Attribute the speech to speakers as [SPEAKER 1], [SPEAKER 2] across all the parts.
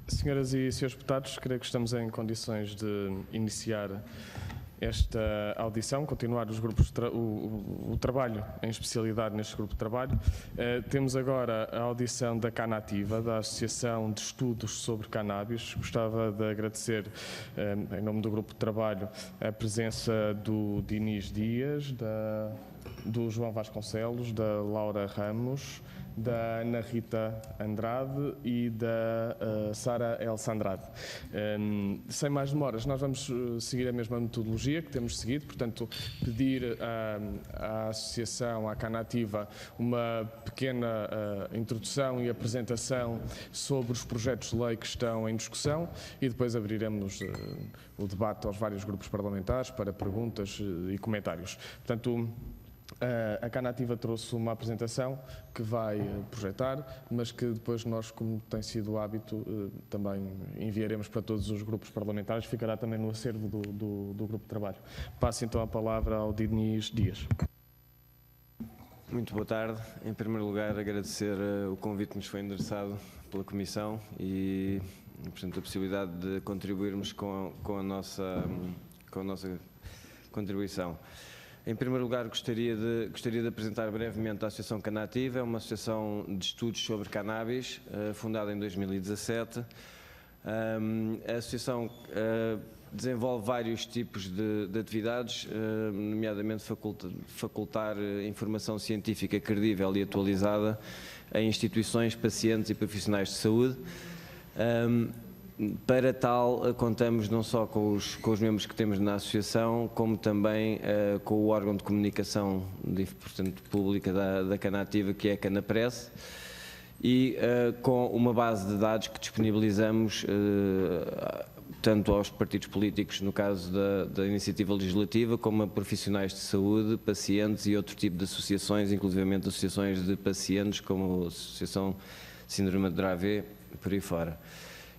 [SPEAKER 1] Senhoras e senhores deputados, creio que estamos em condições de iniciar esta audição, continuar os grupos o trabalho em especialidade neste grupo de trabalho. Temos agora a audição da Canativa, da Associação de Estudos sobre Cannabis. Gostava de agradecer, em nome do grupo de trabalho, a presença do Dinis Dias, do João Vasconcelos, da Laura Ramos, da Ana Rita Andrade e da Sara Elsa Andrade. Sem mais demoras, nós vamos seguir a mesma metodologia que temos seguido, portanto, pedir à Associação, à Canativa, uma pequena introdução e apresentação sobre os projetos de lei que estão em discussão e depois abriremos o debate aos vários grupos parlamentares para perguntas e comentários. Portanto, a Canativa trouxe uma apresentação que vai projetar, mas que depois nós, como tem sido o hábito, também enviaremos para todos os grupos parlamentares, ficará também no acervo do grupo de trabalho. Passo então a palavra ao Dinis Dias.
[SPEAKER 2] Muito boa tarde. Em primeiro lugar, agradecer o convite que nos foi endereçado pela Comissão e, portanto, a possibilidade de contribuirmos com a nossa contribuição. Em primeiro lugar, gostaria de apresentar brevemente a Associação Canativa. É uma associação de estudos sobre cannabis, fundada em 2017. A associação desenvolve vários tipos de atividades, nomeadamente facultar informação científica credível e atualizada a instituições, pacientes e profissionais de saúde. Para tal, contamos não só com os membros que temos na associação, como também com o órgão de comunicação portanto, pública da Canativa, que é a Canapress, e com uma base de dados que disponibilizamos tanto aos partidos políticos, no caso da iniciativa legislativa, como a profissionais de saúde, pacientes e outro tipo de associações, inclusivamente associações de pacientes, como a Associação Síndrome de Dravet, por aí fora.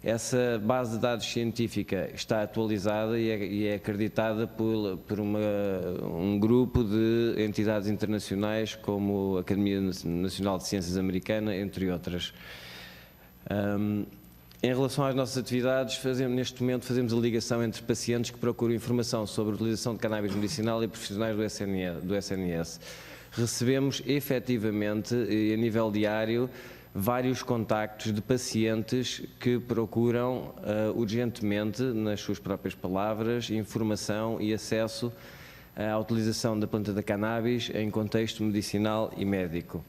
[SPEAKER 2] Essa base de dados científica está atualizada e é acreditada por um grupo de entidades internacionais como a Academia Nacional de Ciências Americana, entre outras. Em relação às nossas atividades, neste momento fazemos a ligação entre pacientes que procuram informação sobre a utilização de cannabis medicinal e profissionais do SNS. Recebemos efetivamente, a nível diário, vários contactos de pacientes que procuram urgentemente, nas suas próprias palavras, informação e acesso à utilização da planta da cannabis em contexto medicinal e médico.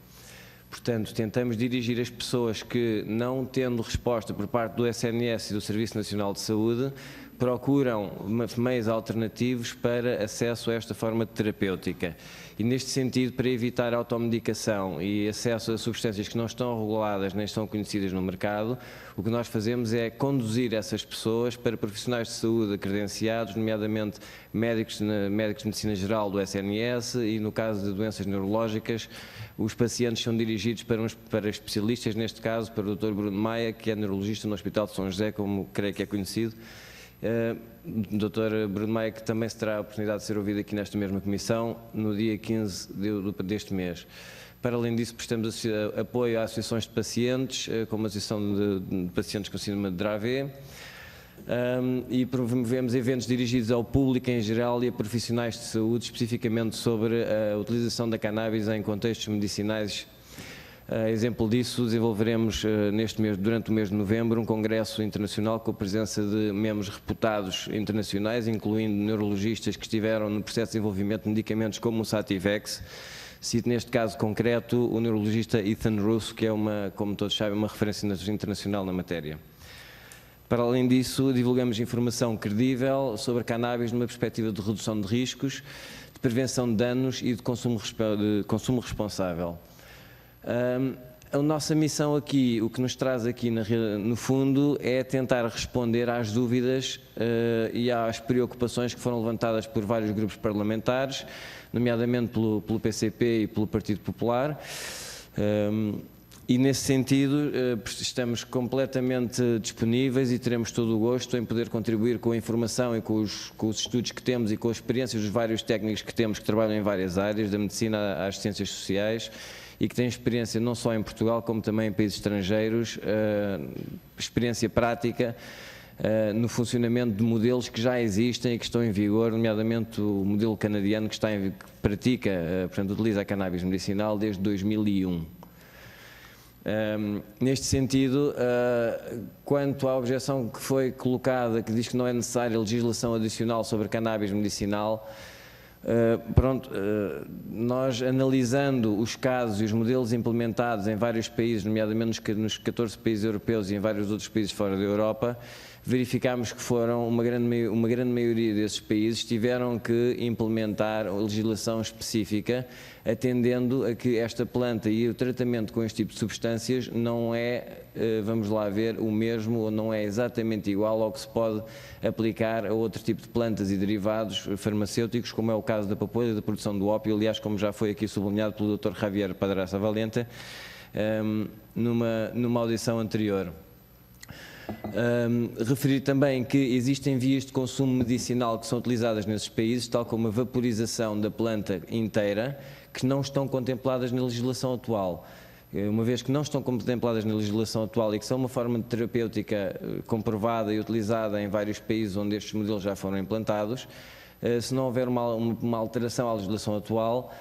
[SPEAKER 2] Portanto, tentamos dirigir as pessoas que, não tendo resposta por parte do SNS e do Serviço Nacional de Saúde, procuram meios alternativos para acesso a esta forma de terapêutica. E neste sentido, para evitar a automedicação e acesso a substâncias que não estão reguladas nem estão conhecidas no mercado, o que nós fazemos é conduzir essas pessoas para profissionais de saúde credenciados, nomeadamente médicos de medicina geral do SNS e, no caso de doenças neurológicas, os pacientes são dirigidos para especialistas, neste caso para o Dr. Bruno Maia, que é neurologista no Hospital de São José, como creio que é conhecido. Dr. Bruno Maia, que também se terá a oportunidade de ser ouvido aqui nesta mesma comissão no dia 15 deste mês. Para além disso, prestamos apoio a associações de pacientes, como a Associação de Pacientes com Síndrome de Dravet, e promovemos eventos dirigidos ao público em geral e a profissionais de saúde, especificamente sobre a utilização da cannabis em contextos medicinais. Exemplo disso, desenvolveremos durante o mês de novembro um congresso internacional com a presença de membros reputados internacionais, incluindo neurologistas que estiveram no processo de desenvolvimento de medicamentos como o Sativex. Cito neste caso concreto o neurologista Ethan Russo, que é como todos sabem, uma referência internacional na matéria. Para além disso, divulgamos informação credível sobre a cannabis numa perspectiva de redução de riscos, de prevenção de danos e de consumo responsável. A nossa missão aqui, o que nos traz aqui no fundo, é tentar responder às dúvidas e às preocupações que foram levantadas por vários grupos parlamentares, nomeadamente pelo PCP e pelo Partido Popular. E nesse sentido estamos completamente disponíveis e teremos todo o gosto em poder contribuir com a informação e com os estudos que temos e com as experiências dos vários técnicos que temos que trabalham em várias áreas, da medicina às ciências sociais, e que tem experiência não só em Portugal, como também em países estrangeiros, experiência prática no funcionamento de modelos que já existem e que estão em vigor, nomeadamente o modelo canadiano que pratica, portanto, utiliza a cannabis medicinal desde 2001. Neste sentido, quanto à objeção que foi colocada, que diz que não é necessária legislação adicional sobre cannabis medicinal, nós analisando os casos e os modelos implementados em vários países, nomeadamente nos 14 países europeus e em vários outros países fora da Europa, verificámos que foram uma grande maioria desses países tiveram que implementar legislação específica, atendendo a que esta planta e o tratamento com este tipo de substâncias não é, vamos lá ver, o mesmo ou não é exatamente igual ao que se pode aplicar a outro tipo de plantas e derivados farmacêuticos, como é o caso da papoula e da produção do ópio, aliás, como já foi aqui sublinhado pelo Dr. Javier Padraça Valente, numa audição anterior. Referir também que existem vias de consumo medicinal que são utilizadas nesses países, tal como a vaporização da planta inteira, que não estão contempladas na legislação atual. Uma vez que não estão contempladas na legislação atual e que são uma forma de terapêutica comprovada e utilizada em vários países onde estes modelos já foram implantados, se não houver uma alteração à legislação atual,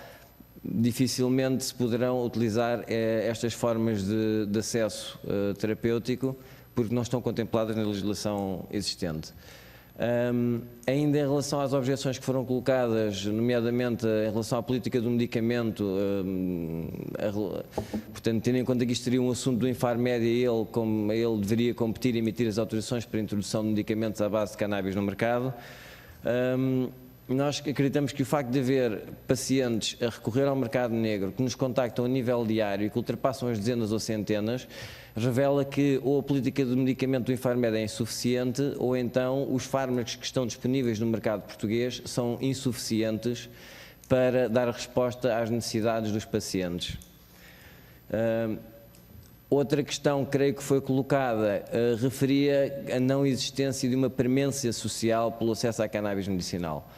[SPEAKER 2] dificilmente se poderão utilizar estas formas de acesso terapêutico, porque não estão contempladas na legislação existente. Ainda em relação às objeções que foram colocadas, nomeadamente em relação à política do medicamento, portanto, tendo em conta que isto seria um assunto do Infarmed e ele deveria competir e emitir as autorizações para a introdução de medicamentos à base de cannabis no mercado, nós acreditamos que o facto de haver pacientes a recorrer ao mercado negro que nos contactam a nível diário e que ultrapassam as dezenas ou centenas, revela que ou a política de medicamento do Infarmed é insuficiente ou então os fármacos que estão disponíveis no mercado português são insuficientes para dar resposta às necessidades dos pacientes. Outra questão, creio que foi colocada, referia a não existência de uma premência social pelo acesso à cannabis medicinal.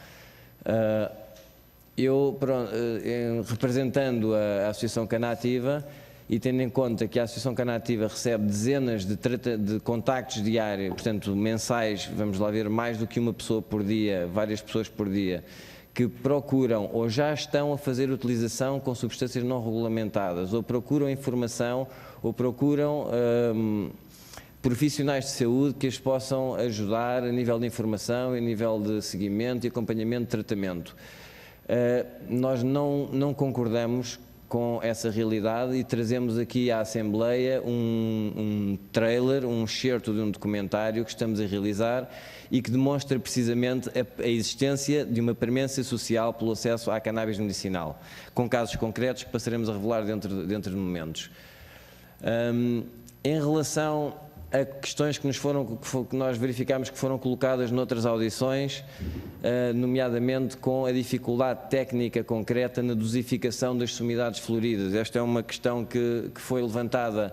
[SPEAKER 2] Representando a Associação Canativa e tendo em conta que a Associação Canativa recebe dezenas de contactos diários, portanto mensais, vamos lá ver, mais do que uma pessoa por dia, várias pessoas por dia, que procuram ou já estão a fazer utilização com substâncias não regulamentadas, ou procuram informação, ou procuram profissionais de saúde que as possam ajudar a nível de informação, a nível de seguimento e acompanhamento de tratamento. Nós não concordamos com essa realidade e trazemos aqui à Assembleia um trailer, um excerto de um documentário que estamos a realizar e que demonstra precisamente a existência de uma premência social pelo acesso à cannabis medicinal, com casos concretos que passaremos a revelar dentro de momentos. Em relação a questões que nós verificámos que foram colocadas noutras audições, nomeadamente com a dificuldade técnica concreta na dosificação das sumidades floridas. Esta é uma questão que foi levantada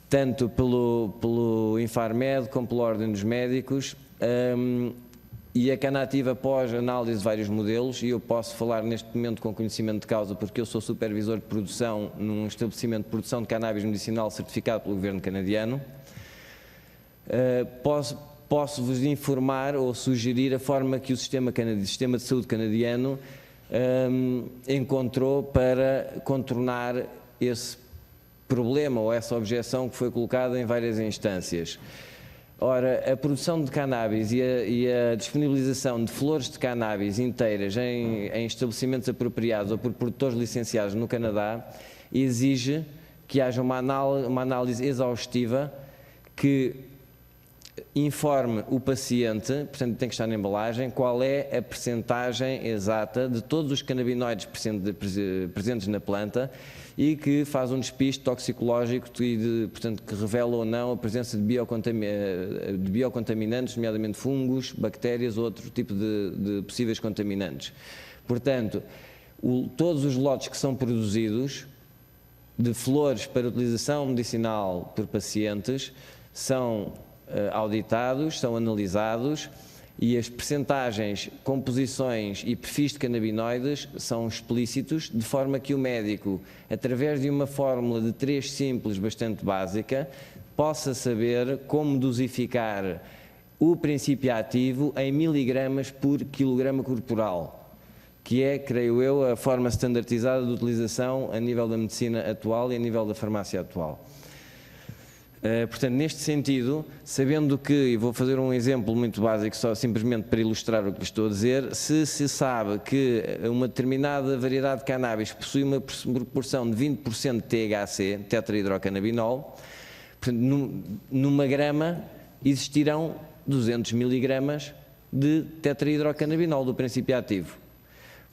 [SPEAKER 2] tanto pelo Infarmed como pela Ordem dos Médicos, e a Canativa, após análise de vários modelos, e eu posso falar neste momento com conhecimento de causa porque eu sou supervisor de produção num estabelecimento de produção de cannabis medicinal certificado pelo governo canadiano, posso-vos informar ou sugerir a forma que o sistema de saúde canadiano encontrou para contornar esse problema ou essa objeção que foi colocada em várias instâncias. Ora, a produção de cannabis e a disponibilização de flores de cannabis inteiras em estabelecimentos apropriados ou por produtores licenciados no Canadá exige que haja uma análise exaustiva que informe o paciente, portanto tem que estar na embalagem, qual é a percentagem exata de todos os canabinoides presentes na planta e que faz um despiste toxicológico portanto, que revela ou não a presença de biocontaminantes, nomeadamente fungos, bactérias ou outro tipo de possíveis contaminantes. Portanto, todos os lotes que são produzidos de flores para utilização medicinal por pacientes são auditados, são analisados E as percentagens, composições e perfis de canabinoides são explícitos, de forma que o médico, através de uma fórmula de 3 simples bastante básica, possa saber como dosificar o princípio ativo em miligramas por quilograma corporal, que é, creio eu, a forma standardizada de utilização a nível da medicina atual e a nível da farmácia atual. Portanto, neste sentido, sabendo que, e vou fazer um exemplo muito básico, só simplesmente para ilustrar o que estou a dizer, se sabe que uma determinada variedade de cannabis possui uma proporção de 20% de THC, tetrahidrocannabinol, portanto, numa grama existirão 200 miligramas de tetrahidrocannabinol do princípio ativo.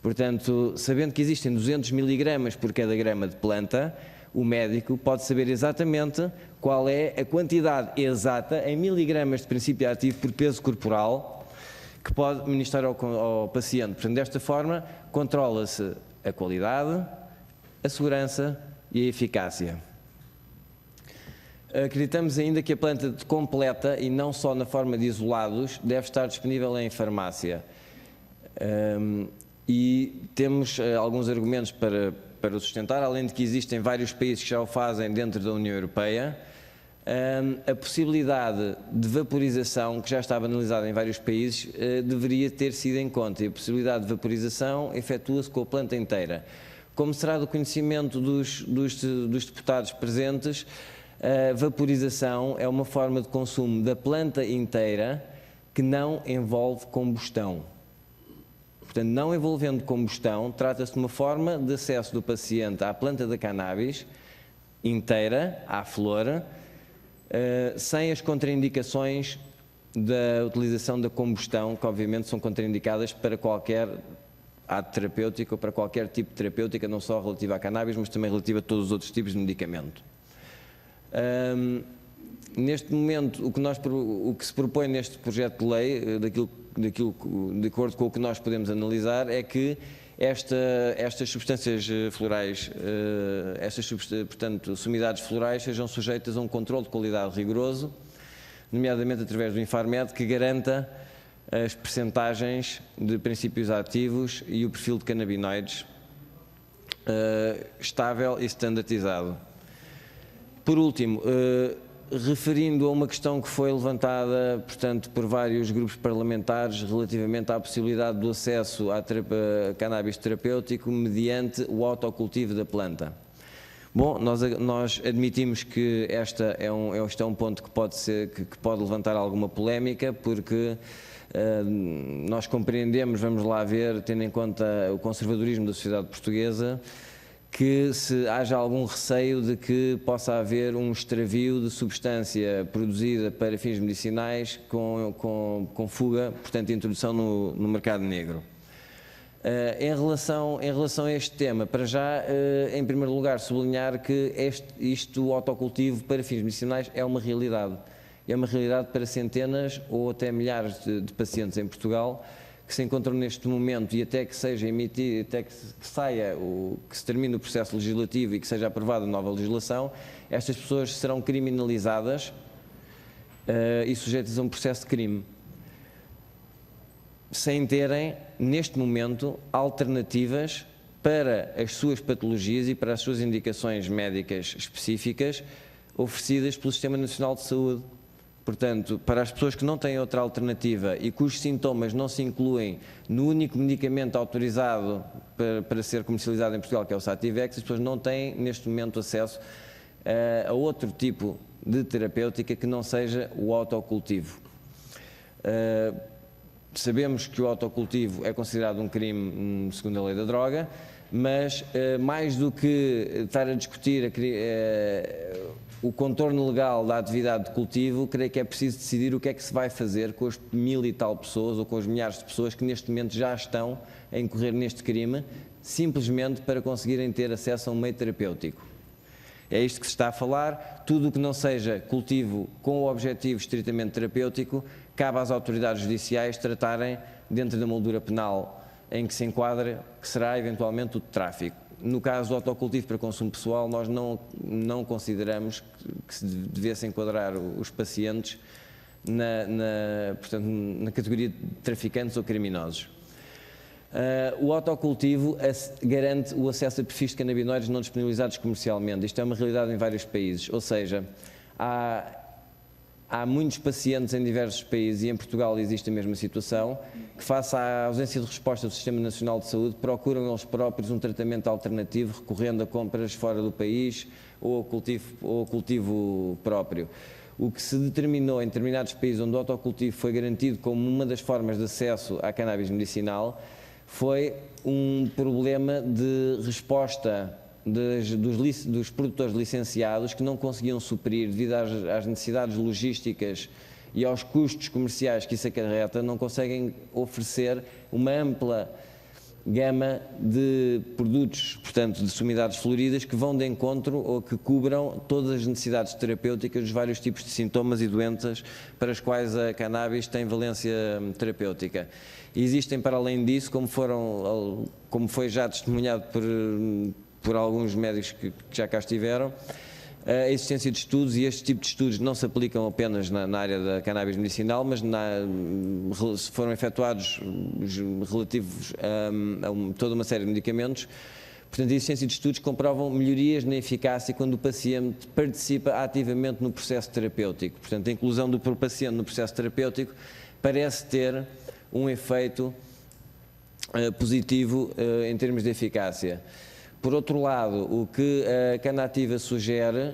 [SPEAKER 2] Portanto, sabendo que existem 200 miligramas por cada grama de planta, o médico pode saber exatamente qual é a quantidade exata em miligramas de princípio ativo por peso corporal que pode ministrar ao paciente. Portanto, desta forma, controla-se a qualidade, a segurança e a eficácia. Acreditamos ainda que a planta completa, e não só na forma de isolados, deve estar disponível em farmácia. E temos alguns argumentos para o sustentar, além de que existem vários países que já o fazem dentro da União Europeia. A possibilidade de vaporização, que já estava analisada em vários países, deveria ter sido em conta, e a possibilidade de vaporização efetua-se com a planta inteira. Como será do conhecimento dos deputados presentes, a vaporização é uma forma de consumo da planta inteira que não envolve combustão. Portanto, não envolvendo combustão, trata-se de uma forma de acesso do paciente à planta da cannabis inteira, à flor, sem as contraindicações da utilização da combustão, que obviamente são contraindicadas para qualquer ato terapêutico ou para qualquer tipo de terapêutica, não só relativa à cannabis, mas também relativa a todos os outros tipos de medicamento. Neste momento, o que se propõe neste projeto de lei, de acordo com o que nós podemos analisar, é que estas substâncias florais, portanto, sumidades florais, sejam sujeitas a um controle de qualidade rigoroso, nomeadamente através do Infarmed, que garanta as percentagens de princípios ativos e o perfil de canabinoides estável e standardizado. Por último, referindo a uma questão que foi levantada, portanto, por vários grupos parlamentares relativamente à possibilidade do acesso a cannabis terapêutico mediante o autocultivo da planta. Bom, nós admitimos que este é um ponto que pode levantar alguma polémica, porque nós compreendemos, vamos lá ver, tendo em conta o conservadorismo da sociedade portuguesa, que se haja algum receio de que possa haver um extravio de substância produzida para fins medicinais com fuga, portanto, introdução no mercado negro. Em relação a este tema, para já, em primeiro lugar, sublinhar que o autocultivo para fins medicinais é uma realidade. É uma realidade para centenas ou até milhares de pacientes em Portugal, que se encontram neste momento, e até que seja emitido, até que se termine o processo legislativo e que seja aprovada nova legislação, estas pessoas serão criminalizadas e sujeitas a um processo de crime, sem terem, neste momento, alternativas para as suas patologias e para as suas indicações médicas específicas oferecidas pelo Sistema Nacional de Saúde. Portanto, para as pessoas que não têm outra alternativa e cujos sintomas não se incluem no único medicamento autorizado para ser comercializado em Portugal, que é o Sativex, as pessoas não têm, neste momento, acesso a outro tipo de terapêutica que não seja o autocultivo. Sabemos que o autocultivo é considerado um crime segundo a lei da droga, mas mais do que estar a discutir o contorno legal da atividade de cultivo, creio que é preciso decidir o que é que se vai fazer com as 1000 e tal pessoas ou com os milhares de pessoas que neste momento já estão a incorrer neste crime, simplesmente para conseguirem ter acesso a um meio terapêutico. É isto que se está a falar. Tudo o que não seja cultivo com o objetivo estritamente terapêutico, cabe às autoridades judiciais tratarem dentro da moldura penal em que se enquadra, que será eventualmente o de tráfico. No caso do autocultivo para consumo pessoal, nós não consideramos que se devesse enquadrar os pacientes portanto, na categoria de traficantes ou criminosos. O autocultivo garante o acesso a perfis de canabinoides não disponibilizados comercialmente. Isto é uma realidade em vários países, ou seja, há muitos pacientes em diversos países, e em Portugal existe a mesma situação, que face à ausência de resposta do Sistema Nacional de Saúde, procuram eles próprios um tratamento alternativo, recorrendo a compras fora do país ou ao cultivo próprio. O que se determinou em determinados países onde o autocultivo foi garantido como uma das formas de acesso à cannabis medicinal foi um problema de resposta dos produtores licenciados que não conseguiam suprir, devido às necessidades logísticas e aos custos comerciais que isso acarreta, não conseguem oferecer uma ampla gama de produtos, portanto, de sumidades floridas que vão de encontro ou que cubram todas as necessidades terapêuticas dos vários tipos de sintomas e doenças para os quais a cannabis tem valência terapêutica. E existem, para além disso, como foi já testemunhado por alguns médicos que já cá estiveram, a existência de estudos, e este tipo de estudos não se aplicam apenas na área da cannabis medicinal, mas foram efetuados relativos a toda uma série de medicamentos. Portanto, a existência de estudos comprovam melhorias na eficácia quando o paciente participa ativamente no processo terapêutico. Portanto, a inclusão do paciente no processo terapêutico parece ter um efeito positivo em termos de eficácia. Por outro lado, o que a Canativa sugere,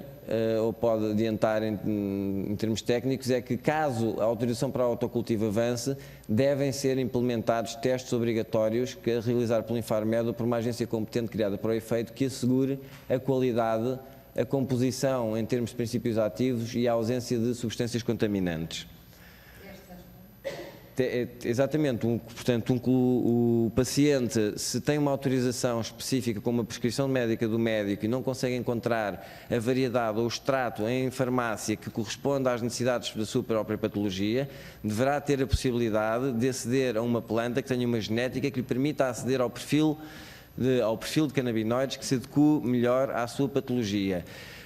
[SPEAKER 2] ou pode adiantar em termos técnicos, é que caso a autorização para o autocultivo avance, devem ser implementados testes obrigatórios a realizar pelo Infarmed ou por uma agência competente criada para o efeito que assegure a qualidade, a composição em termos de princípios ativos e a ausência de substâncias contaminantes. Exatamente, portanto, o paciente, se tem uma autorização específica com uma prescrição médica do médico e não consegue encontrar a variedade ou o extrato em farmácia que corresponda às necessidades da sua própria patologia, deverá ter a possibilidade de aceder a uma planta que tenha uma genética que lhe permita aceder ao perfil de canabinoides que se adeque melhor à sua patologia.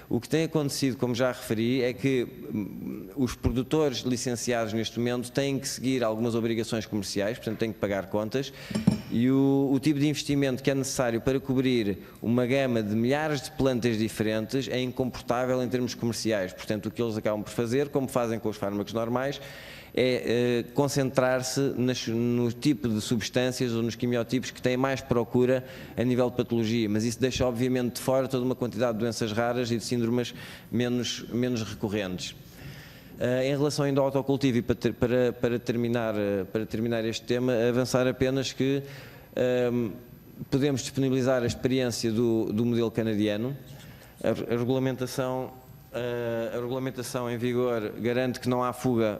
[SPEAKER 2] O que tem acontecido, como já referi, é que os produtores licenciados neste momento têm que seguir algumas obrigações comerciais, portanto têm que pagar contas, e o tipo de investimento que é necessário para cobrir uma gama de milhares de plantas diferentes é incomportável em termos comerciais. Portanto, o que eles acabam por fazer, como fazem com os fármacos normais, é concentrar-se no tipo de substâncias ou nos quimiotipos que têm mais procura a nível de patologia, mas isso deixa obviamente de fora toda uma quantidade de doenças raras e de síndromes menos recorrentes. Em relação ainda ao autocultivo, e para terminar este tema, avançar apenas que podemos disponibilizar a experiência do modelo canadiano. A regulamentação em vigor garante que não há fuga.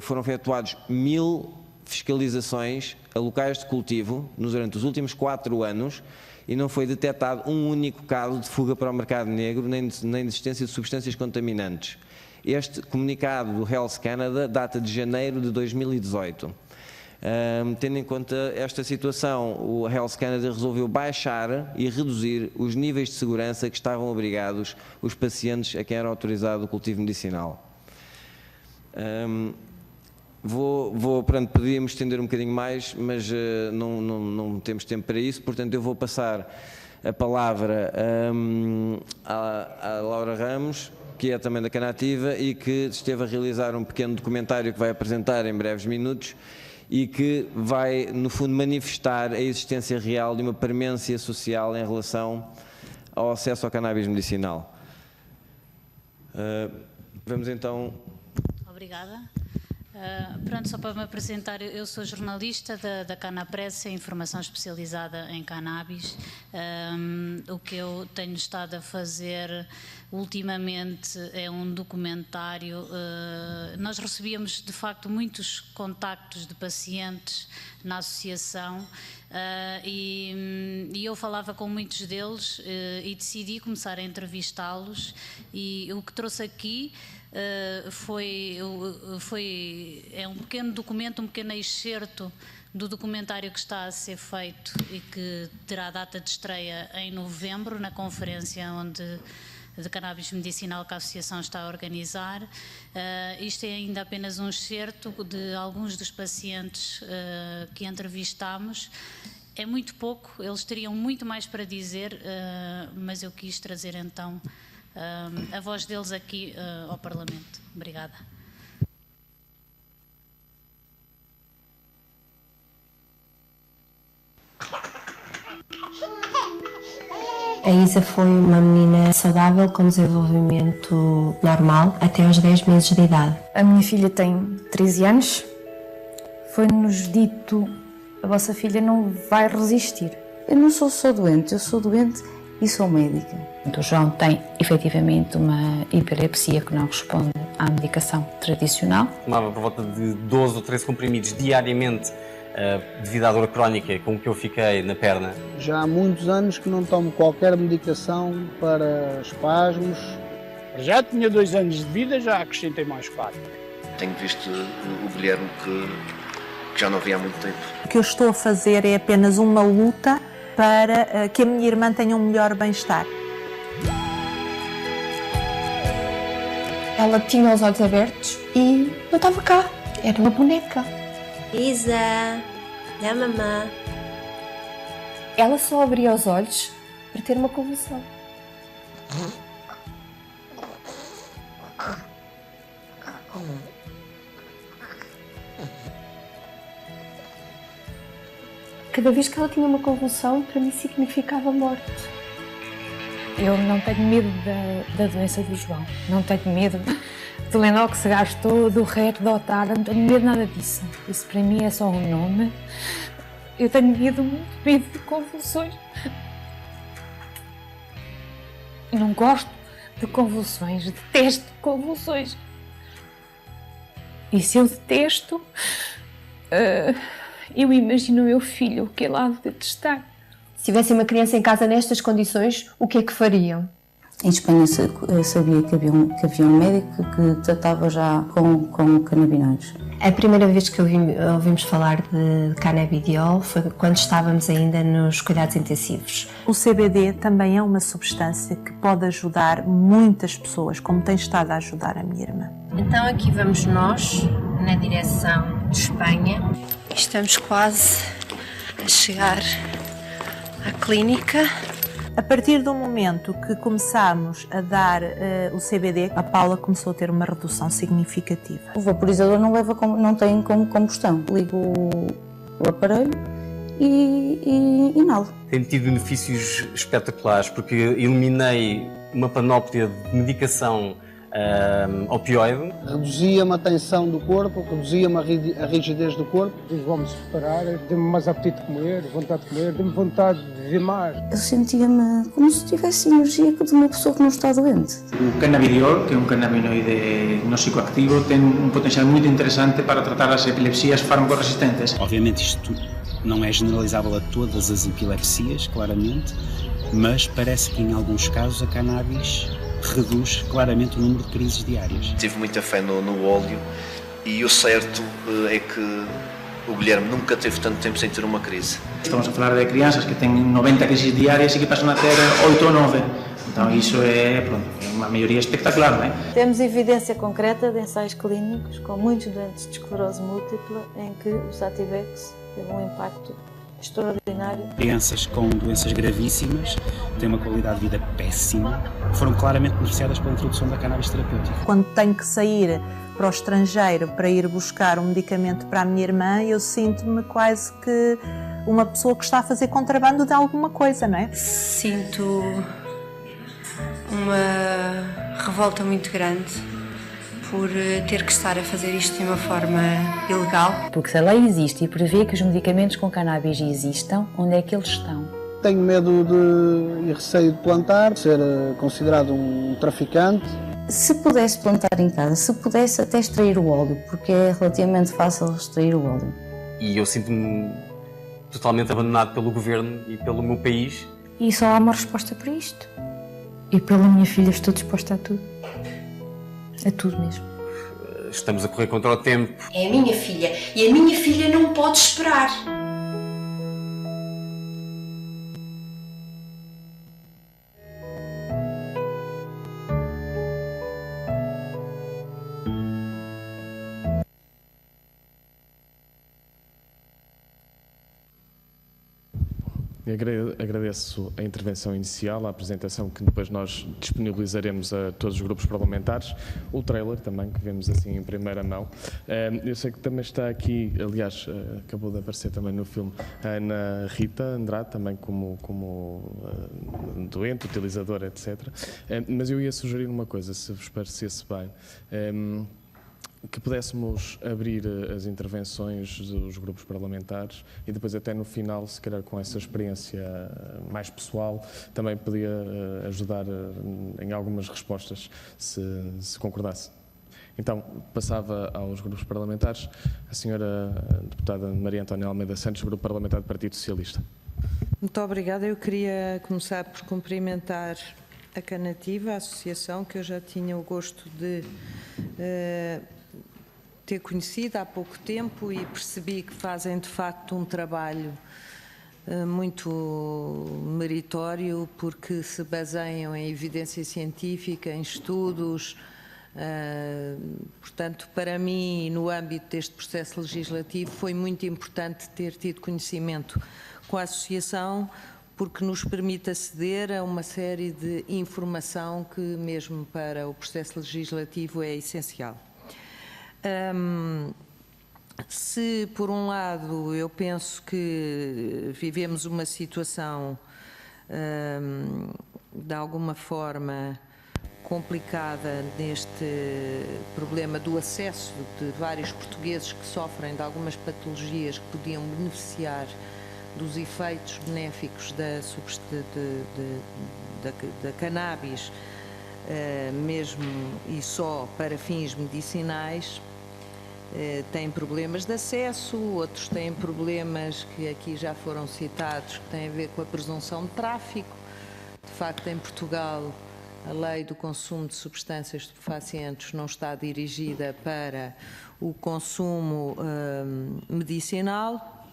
[SPEAKER 2] Foram efetuados 1000 fiscalizações a locais de cultivo durante os últimos 4 anos e não foi detectado um único caso de fuga para o mercado negro nem de existência de substâncias contaminantes. Este comunicado do Health Canada data de janeiro de 2018. Tendo em conta esta situação, o Health Canada resolveu baixar e reduzir os níveis de segurança que estavam obrigados os pacientes a quem era autorizado o cultivo medicinal. Podíamos estender um bocadinho mais, mas não temos tempo para isso, portanto eu vou passar a palavra à Laura Ramos, que é também da Canativa e que esteve a realizar um pequeno documentário que vai apresentar em breves minutos e que vai, no fundo, manifestar a existência real de uma premência social em relação ao acesso ao cannabis medicinal. Vamos então...
[SPEAKER 3] Obrigada. Pronto, só para me apresentar, eu sou jornalista da Canapress, informação especializada em cannabis. O que eu tenho estado a fazer ultimamente é um documentário. Nós recebíamos de facto muitos contactos de pacientes na associação e eu falava com muitos deles e decidi começar a entrevistá-los, e o que trouxe aqui é um pequeno documento, um pequeno excerto do documentário que está a ser feito e que terá data de estreia em novembro, na conferência onde de cannabis medicinal que a Associação está a organizar. Isto é ainda apenas um excerto de alguns dos pacientes que entrevistámos. É muito pouco, eles teriam muito mais para dizer, mas eu quis trazer então a voz deles aqui ao Parlamento. Obrigada.
[SPEAKER 4] A Isa foi uma menina saudável com desenvolvimento normal até aos 10 meses de idade.
[SPEAKER 5] A minha filha tem 13 anos. Foi-nos dito: a vossa filha não vai resistir.
[SPEAKER 6] Eu não sou só doente, eu sou doente e sou médica.
[SPEAKER 5] O João tem efetivamente uma epilepsia que não responde à medicação tradicional.
[SPEAKER 7] Tomava por volta de 12 ou 13 comprimidos diariamente devido à dor crónica com que eu fiquei na perna.
[SPEAKER 8] Já há muitos anos que não tomo qualquer medicação para espasmos.
[SPEAKER 9] Já tinha 2 anos de vida, já acrescentei mais 4.
[SPEAKER 10] Tenho visto o Guilherme que já não via há muito tempo.
[SPEAKER 11] O que eu estou a fazer é apenas uma luta para que a minha irmã tenha um melhor bem-estar.
[SPEAKER 4] Ela tinha os olhos abertos e não estava cá, era uma boneca.
[SPEAKER 12] Isa, dá mamã.
[SPEAKER 5] Ela só abria os olhos para ter uma convulsão. Cada vez que ela tinha uma convulsão, para mim significava morte. Eu não tenho medo da doença do João. Não tenho medo do Lenol que se gastou, do reto, da Otara. Não tenho medo de nada disso. Isso para mim é só um nome. Eu tenho muito medo de convulsões. Não gosto de convulsões. Detesto convulsões. E se eu detesto, eu imagino o meu filho, o que ele há de detestar.
[SPEAKER 4] Se tivesse uma criança em casa nestas condições, o que é que fariam?
[SPEAKER 6] Em Espanha eu sabia que havia um médico que tratava já com canabinoides.
[SPEAKER 4] A primeira vez que ouvimos falar de canabidiol foi quando estávamos ainda nos cuidados intensivos.
[SPEAKER 11] O CBD também é uma substância que pode ajudar muitas pessoas, como tem estado a ajudar a minha irmã.
[SPEAKER 4] Então aqui vamos nós, na direção de Espanha. Estamos quase a chegar à clínica.
[SPEAKER 11] A partir do momento que começámos a dar o CBD, a Paula começou a ter uma redução significativa.
[SPEAKER 6] O vaporizador não tem como combustão. Ligo o aparelho e inalo.
[SPEAKER 7] Tem tido benefícios espetaculares porque eliminei uma panóplia de medicação opioide.
[SPEAKER 8] Reduzia-me a tensão do corpo, reduzia-me a rigidez do corpo.
[SPEAKER 9] Vamos separar, dê-me mais apetite de comer, vontade de comer, dê-me vontade de viver mais.
[SPEAKER 6] Eu sentia-me como se tivesse energia de uma pessoa que não está doente.
[SPEAKER 13] O cannabidiol, que é um canabinoide não psicoactivo, tem um potencial muito interessante para tratar as epilepsias farmacoresistentes.
[SPEAKER 14] Obviamente isto não é generalizável a todas as epilepsias, claramente, mas parece que em alguns casos a cannabis reduz claramente o número de crises diárias.
[SPEAKER 10] Tive muita fé no óleo e o certo é que o Guilherme nunca teve tanto tempo sem ter uma crise.
[SPEAKER 13] Estamos a falar de crianças que têm 90 crises diárias e que passam a ter 8 ou 9. Então isso é uma maioria espetacular, não é?
[SPEAKER 5] Temos evidência concreta de ensaios clínicos com muitos doentes de esclerose múltipla em que o Sativex teve um impacto extraordinário.
[SPEAKER 14] Crianças com doenças gravíssimas têm uma qualidade de vida péssima, foram claramente beneficiadas pela introdução da cannabis terapêutica.
[SPEAKER 11] Quando tenho que sair para o estrangeiro para ir buscar um medicamento para a minha irmã, eu sinto-me quase que uma pessoa que está a fazer contrabando de alguma coisa, não é?
[SPEAKER 12] Sinto uma revolta muito grande por ter que estar a fazer isto de uma forma ilegal.
[SPEAKER 5] Porque se a lei existe e prevê que os medicamentos com cannabis existam, onde é que eles estão?
[SPEAKER 8] Tenho medo e receio de plantar, ser considerado um traficante.
[SPEAKER 6] Se pudesse plantar em casa, se pudesse até extrair o óleo, porque é relativamente fácil extrair o óleo.
[SPEAKER 7] E eu sinto-me totalmente abandonado pelo governo e pelo meu país.
[SPEAKER 5] E só há uma resposta para isto. E pela minha filha estou disposta a tudo. A tudo mesmo.
[SPEAKER 7] Estamos a correr contra o tempo.
[SPEAKER 12] É a minha filha e a minha filha não pode esperar.
[SPEAKER 1] Agradeço a intervenção inicial, a apresentação que depois nós disponibilizaremos a todos os grupos parlamentares, o trailer também, que vemos assim em primeira mão. Eu sei que também está aqui, aliás, acabou de aparecer também no filme, a Ana Rita Andrade, também como doente, utilizadora, etc. Mas eu ia sugerir uma coisa, se vos parecesse bem. Que pudéssemos abrir as intervenções dos grupos parlamentares e depois até no final, se calhar com essa experiência mais pessoal, também podia ajudar em algumas respostas, se concordasse. Então, passava aos grupos parlamentares, a senhora deputada Maria Antónia Almeida Santos, Grupo Parlamentar do Partido Socialista.
[SPEAKER 15] Muito obrigada. Eu queria começar por cumprimentar a Canativa, a associação que eu já tinha o gosto de ter conhecido há pouco tempo e percebi que fazem de facto um trabalho muito meritório, porque se baseiam em evidência científica, em estudos. Portanto, para mim, no âmbito deste processo legislativo, foi muito importante ter tido conhecimento com a associação, porque nos permite aceder a uma série de informação que, mesmo para o processo legislativo, é essencial. Se, por um lado, eu penso que vivemos uma situação, de alguma forma, complicada neste problema do acesso de vários portugueses que sofrem de algumas patologias que podiam beneficiar dos efeitos benéficos da cannabis, mesmo e só para fins medicinais, têm problemas de acesso, outros têm problemas que aqui já foram citados, que têm a ver com a presunção de tráfico. De facto, em Portugal, a lei do consumo de substâncias estupefacientes não está dirigida para o consumo medicinal,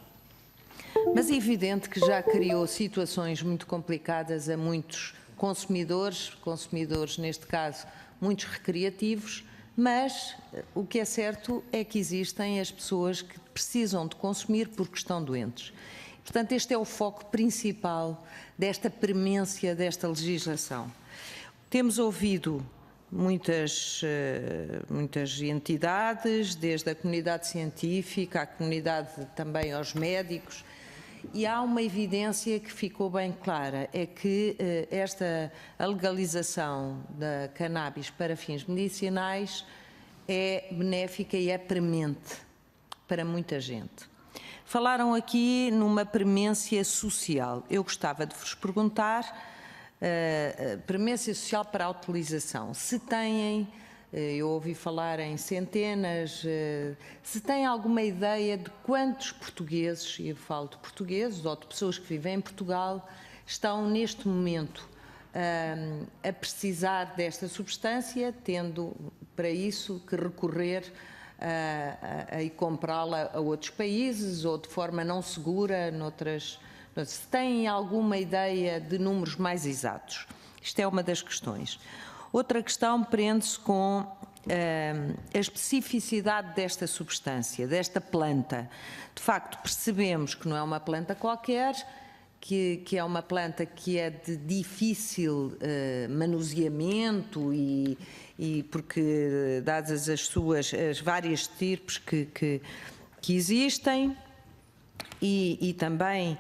[SPEAKER 15] mas é evidente que já criou situações muito complicadas a muitos consumidores neste caso, muitos recreativos, mas o que é certo é que existem as pessoas que precisam de consumir porque estão doentes. Portanto, este é o foco principal desta premência desta legislação. Temos ouvido muitas entidades, desde a comunidade científica, à comunidade também aos médicos, e há uma evidência que ficou bem clara, é que a legalização da cannabis para fins medicinais é benéfica e é premente para muita gente. Falaram aqui numa premência social. Eu gostava de vos perguntar, premência social para a utilização. Se têm, eu ouvi falar em centenas, se têm alguma ideia de quantos portugueses, e eu falo de portugueses ou de pessoas que vivem em Portugal, estão neste momento a precisar desta substância, tendo para isso que recorrer a comprá-la a outros países ou de forma não segura noutras. Se têm alguma ideia de números mais exatos? Isto é uma das questões. Outra questão prende-se com a especificidade desta substância, desta planta. De facto, percebemos que não é uma planta qualquer, que é uma planta que é de difícil manuseamento e porque, dadas as várias estirpes que existem e também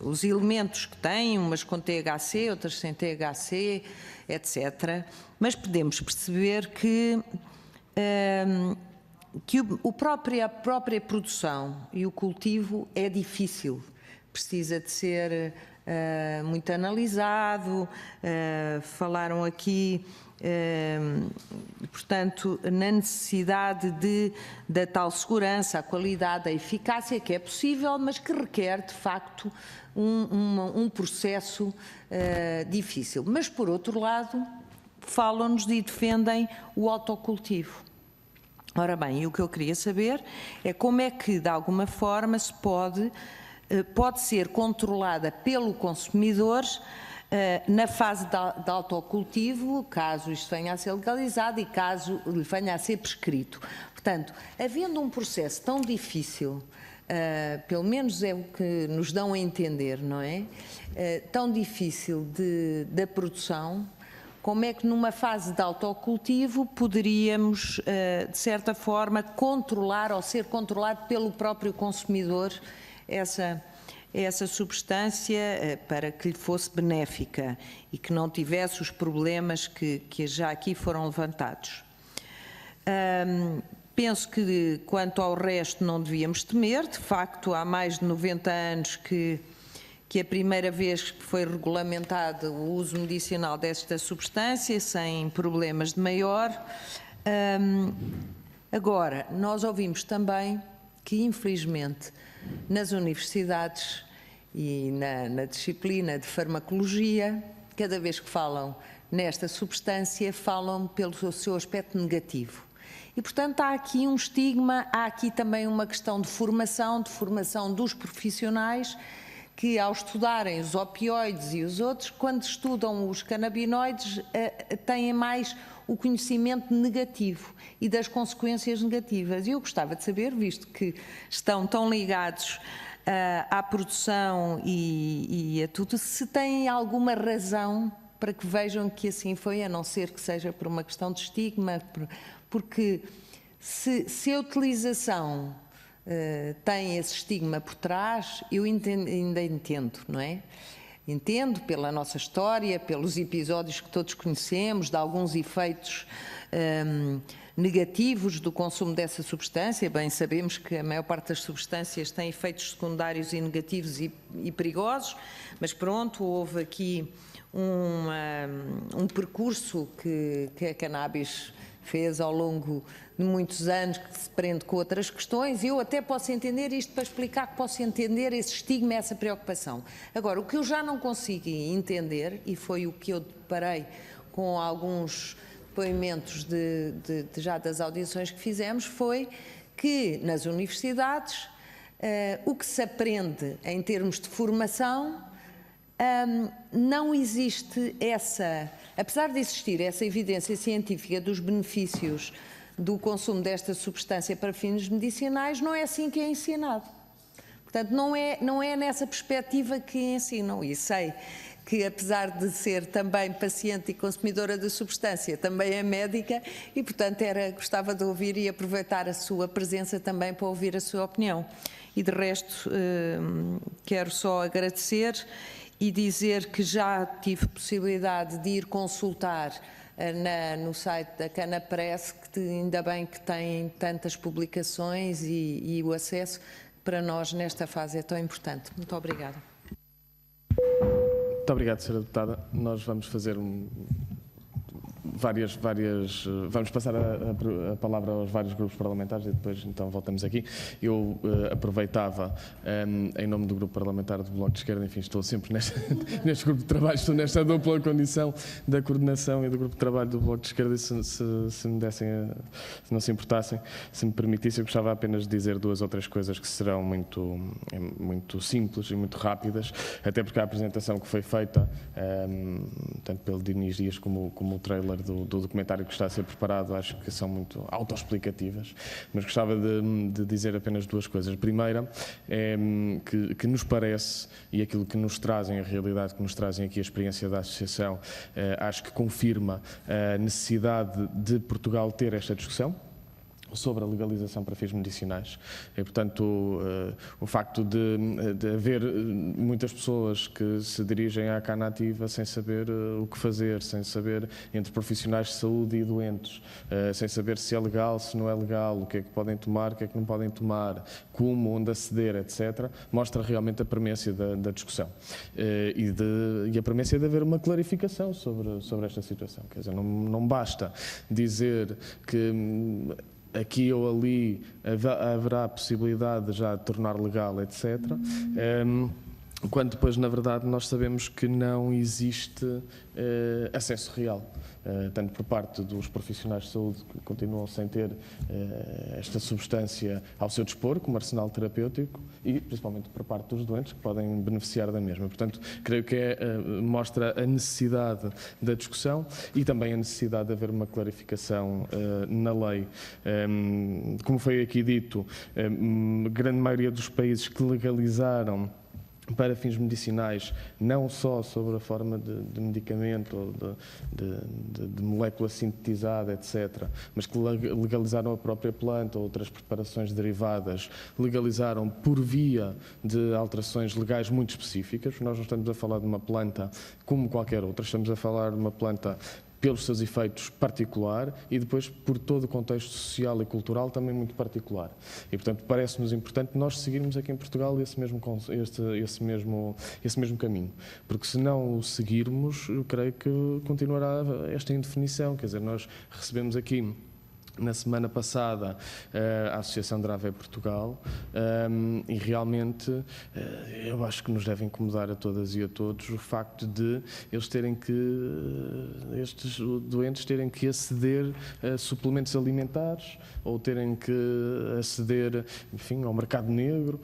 [SPEAKER 15] os elementos que têm, umas com THC, outras sem THC, etc. Mas podemos perceber que a própria produção e o cultivo é difícil, precisa de ser muito analisado. Falaram aqui, portanto, na necessidade da tal segurança, a qualidade, a eficácia, que é possível, mas que requer, de facto, um processo difícil. Mas, por outro lado, falam-nos e defendem o autocultivo. Ora bem, e o que eu queria saber é como é que, de alguma forma, se pode ser controlada pelo consumidor na fase de autocultivo, caso isto venha a ser legalizado e caso lhe venha a ser prescrito. Portanto, havendo um processo tão difícil pelo menos é o que nos dão a entender, não é? Tão difícil da produção, como é que numa fase de autocultivo poderíamos, de certa forma, controlar ou ser controlado pelo próprio consumidor essa substância para que lhe fosse benéfica e que não tivesse os problemas que já aqui foram levantados. Penso que, quanto ao resto, não devíamos temer. De facto, há mais de 90 anos que a primeira vez que foi regulamentado o uso medicinal desta substância, sem problemas de maior. Agora, nós ouvimos também que, infelizmente, nas universidades e na disciplina de farmacologia, cada vez que falam nesta substância, falam pelo seu aspecto negativo. E, portanto, há aqui um estigma, há aqui também uma questão de formação dos profissionais que, ao estudarem os opioides e os outros, quando estudam os canabinoides, têm mais o conhecimento negativo e das consequências negativas. E eu gostava de saber, visto que estão tão ligados à produção e a tudo, se têm alguma razão para que vejam que assim foi, a não ser que seja por uma questão de estigma, porque se a utilização tem esse estigma por trás, eu ainda entendo, não é? Entendo pela nossa história, pelos episódios que todos conhecemos, de alguns efeitos negativos do consumo dessa substância. Bem, sabemos que a maior parte das substâncias tem efeitos secundários e negativos e perigosos, mas pronto, houve aqui um percurso que a cannabis fez ao longo de muitos anos, que se prende com outras questões. Eu até posso entender isto para explicar que posso entender esse estigma, essa preocupação. Agora, o que eu já não consigo entender, e foi o que eu deparei com alguns depoimentos já das audições que fizemos, foi que nas universidades o que se aprende em termos de formação não existe apesar de existir essa evidência científica dos benefícios do consumo desta substância para fins medicinais, não é assim que é ensinado. Portanto, não é nessa perspectiva que ensinam. E sei que, apesar de ser também paciente e consumidora da substância, também é médica e, portanto, gostava de ouvir e aproveitar a sua presença também para ouvir a sua opinião. E, de resto, quero só agradecer e dizer que já tive possibilidade de ir consultar no site da Canapress, que ainda bem que tem tantas publicações e o acesso para nós nesta fase é tão importante. Muito obrigada.
[SPEAKER 1] Muito obrigado, Sra. Deputada. Nós vamos fazer vamos passar a palavra aos vários grupos parlamentares e depois então voltamos aqui. Eu aproveitava, em nome do grupo parlamentar do Bloco de Esquerda, enfim, estou sempre neste grupo de trabalho, estou nesta dupla condição da coordenação e do grupo de trabalho do Bloco de Esquerda, e se não se importassem, se me permitissem, eu gostava apenas de dizer duas ou três coisas que serão muito simples e muito rápidas, até porque a apresentação que foi feita, tanto pelo Diniz Dias como o trailer do documentário que está a ser preparado, acho que são muito autoexplicativas, mas gostava de dizer apenas duas coisas. A primeira é que nos parece, e aquilo que nos trazem, a realidade que nos trazem aqui, a experiência da Associação, acho que confirma a necessidade de Portugal ter esta discussão sobre a legalização para fins medicinais. E, portanto, o facto de haver muitas pessoas que se dirigem à canativa sem saber o que fazer, sem saber, entre profissionais de saúde e doentes, sem saber se é legal, se não é legal, o que é que podem tomar, o que é que não podem tomar, como, onde aceder, etc., mostra realmente a premência da discussão e a premência de haver uma clarificação sobre esta situação. Quer dizer, não basta dizer que aqui ou ali haverá a possibilidade de já tornar legal, etc., quando depois, na verdade, nós sabemos que não existe acesso real. tanto por parte dos profissionais de saúde que continuam sem ter esta substância ao seu dispor, como arsenal terapêutico, e principalmente por parte dos doentes que podem beneficiar da mesma. Portanto, creio que mostra a necessidade da discussão e também a necessidade de haver uma clarificação na lei. Como foi aqui dito, a grande maioria dos países que legalizaram para fins medicinais, não só sobre a forma de medicamento ou de molécula sintetizada, etc., mas que legalizaram a própria planta ou outras preparações derivadas, legalizaram por via de alterações legais muito específicas. Nós não estamos a falar de uma planta como qualquer outra, estamos a falar de uma planta pelos seus efeitos particular e depois por todo o contexto social e cultural também muito particular. E, portanto, parece-nos importante nós seguirmos aqui em Portugal esse mesmo caminho. Porque se não o seguirmos, eu creio que continuará esta indefinição. Quer dizer, nós recebemos aqui na semana passada a Associação Drave Portugal e realmente eu acho que nos deve incomodar a todas e a todos o facto de eles estes doentes terem que aceder a suplementos alimentares ou terem que aceder, enfim, ao mercado negro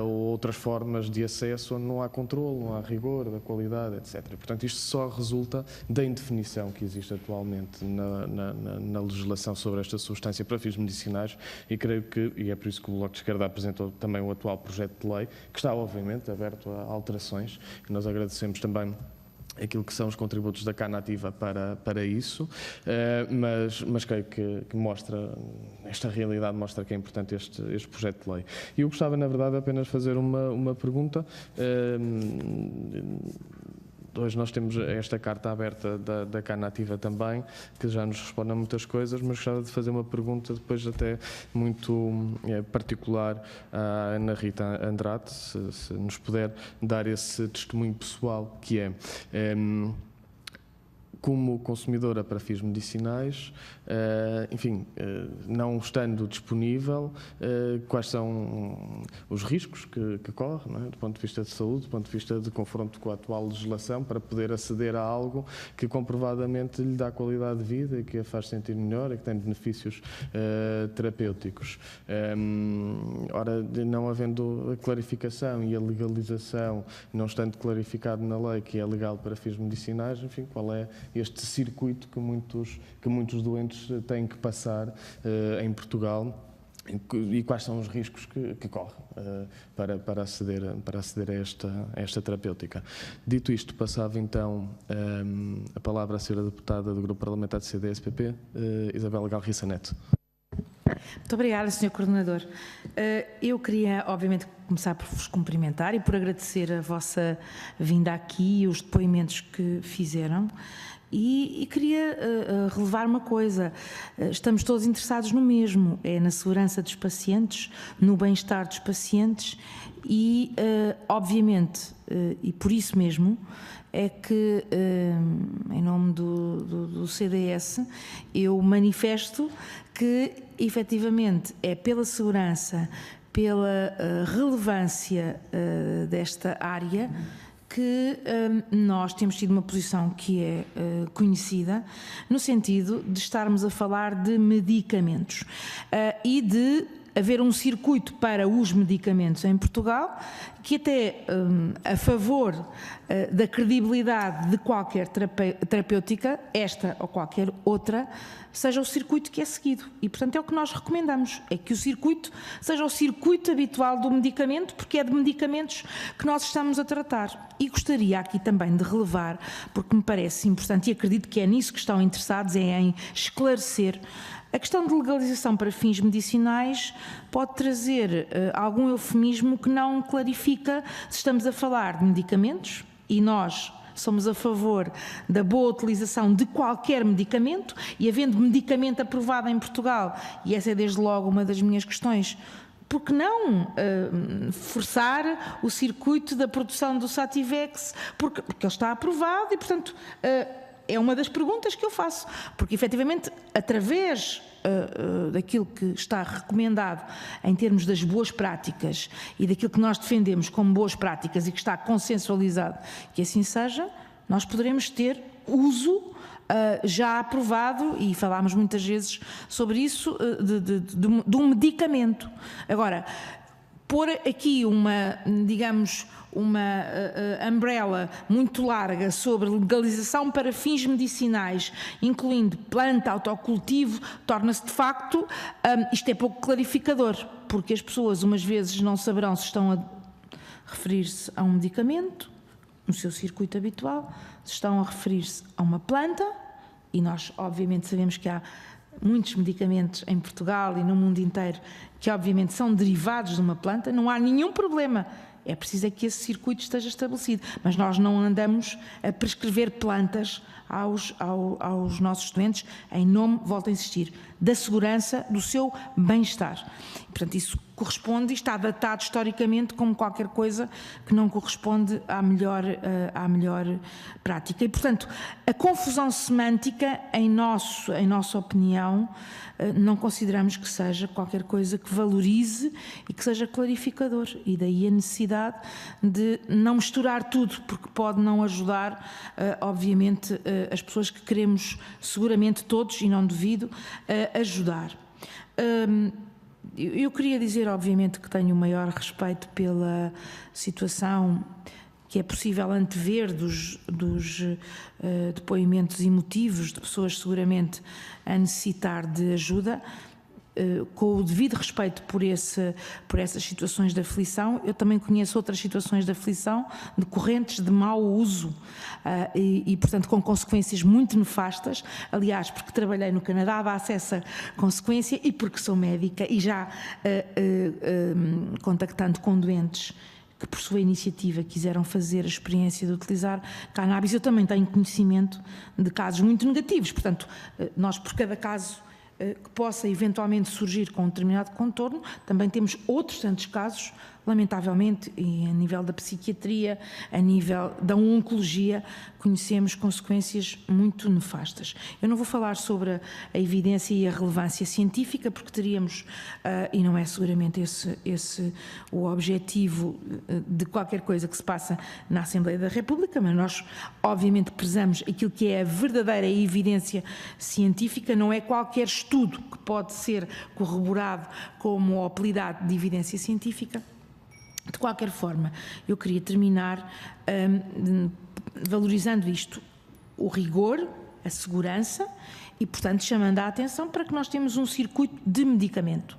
[SPEAKER 1] ou outras formas de acesso onde não há controle, não há rigor da qualidade, etc. Portanto, isto só resulta da indefinição que existe atualmente na legislação sobre esta substância para fins medicinais e creio que, e é por isso que o Bloco de Esquerda apresentou também o atual projeto de lei, que está obviamente aberto a alterações, e nós agradecemos também aquilo que são os contributos da Canativa para isso, mas creio que mostra, esta realidade mostra que é importante este projeto de lei. E eu gostava, na verdade, apenas fazer uma pergunta. Hoje nós temos esta carta aberta da Canativa também, que já nos responde a muitas coisas, mas gostava de fazer uma pergunta depois até muito particular à Ana Rita Andrade, se nos puder dar esse testemunho pessoal, que é como consumidora para fins medicinais, enfim, não estando disponível, quais são os riscos que corre, não é? Do ponto de vista de saúde, do ponto de vista de confronto com a atual legislação, para poder aceder a algo que comprovadamente lhe dá qualidade de vida e que a faz sentir melhor e que tem benefícios terapêuticos. Ora, não havendo a clarificação e a legalização, não estando clarificado na lei que é legal para fins medicinais, enfim, qual é este circuito que muitos doentes têm que passar em Portugal e quais são os riscos que correm para aceder a esta terapêutica. Dito isto, passava então a palavra à senhora deputada do Grupo Parlamentar do CDS-PP, Isabela Galriça Neto.
[SPEAKER 16] Muito obrigada, Sr. Coordenador. Eu queria, obviamente, começar por vos cumprimentar e por agradecer a vossa vinda aqui e os depoimentos que fizeram. E queria relevar uma coisa, estamos todos interessados no mesmo, é na segurança dos pacientes, no bem-estar dos pacientes e, obviamente, e por isso mesmo, é que, em nome do CDS, eu manifesto que, efetivamente, é pela segurança, pela relevância desta área, que nós temos tido uma posição que é conhecida, no sentido de estarmos a falar de medicamentos e de haver um circuito para os medicamentos em Portugal, que até a favor da credibilidade de qualquer terapêutica, esta ou qualquer outra, seja o circuito que é seguido. E, portanto, é o que nós recomendamos, é que o circuito seja o circuito habitual do medicamento, porque é de medicamentos que nós estamos a tratar. E gostaria aqui também de relevar, porque me parece importante, e acredito que é nisso que estão interessados, é em esclarecer. A questão de legalização para fins medicinais pode trazer algum eufemismo que não clarifica se estamos a falar de medicamentos, e nós somos a favor da boa utilização de qualquer medicamento, e havendo medicamento aprovado em Portugal, e essa é desde logo uma das minhas questões, por que não forçar o circuito da produção do Sativex, porque ele está aprovado e, portanto, é uma das perguntas que eu faço, porque efetivamente, através daquilo que está recomendado em termos das boas práticas e daquilo que nós defendemos como boas práticas e que está consensualizado que assim seja, nós poderemos ter uso já aprovado, e falámos muitas vezes sobre isso, de um medicamento. Agora, pôr aqui uma, digamos, uma umbrella muito larga sobre legalização para fins medicinais, incluindo planta, autocultivo, torna-se de facto, isto é pouco clarificador, porque as pessoas umas vezes não saberão se estão a referir-se a um medicamento, no seu circuito habitual, se estão a referir-se a uma planta, e nós obviamente sabemos que há muitos medicamentos em Portugal e no mundo inteiro que obviamente são derivados de uma planta, não há nenhum problema. É preciso é que esse circuito esteja estabelecido, mas nós não andamos a prescrever plantas aos nossos doentes em nome, volto a insistir, da segurança do seu bem-estar. Portanto, isso corresponde e está datado historicamente como qualquer coisa que não corresponde à melhor prática. E, portanto, a confusão semântica, em nossa opinião, não consideramos que seja qualquer coisa que valorize e que seja clarificador. E daí a necessidade de não misturar tudo, porque pode não ajudar, obviamente, as pessoas que queremos, seguramente todos, e não duvido, ajudar. Eu queria dizer, obviamente, que tenho o maior respeito pela situação que é possível antever dos depoimentos emotivos de pessoas seguramente a necessitar de ajuda, com o devido respeito por essas situações de aflição. Eu também conheço outras situações de aflição decorrentes de mau uso e, portanto, com consequências muito nefastas. Aliás, porque trabalhei no Canadá, dá-se essa consequência, e porque sou médica e já contactando com doentes que por sua iniciativa quiseram fazer a experiência de utilizar cannabis, eu também tenho conhecimento de casos muito negativos. Portanto, nós, por cada caso que possa eventualmente surgir com um determinado contorno, também temos outros tantos casos, lamentavelmente, e a nível da psiquiatria, a nível da oncologia, conhecemos consequências muito nefastas. Eu não vou falar sobre a evidência e a relevância científica, porque teríamos, e não é seguramente esse o objetivo de qualquer coisa que se passa na Assembleia da República, mas nós, obviamente, prezamos aquilo que é a verdadeira evidência científica, não é qualquer estudo que pode ser corroborado como apelidado de evidência científica. De qualquer forma, eu queria terminar valorizando isto, o rigor, a segurança e, portanto, chamando a atenção para que nós temos um circuito de medicamento.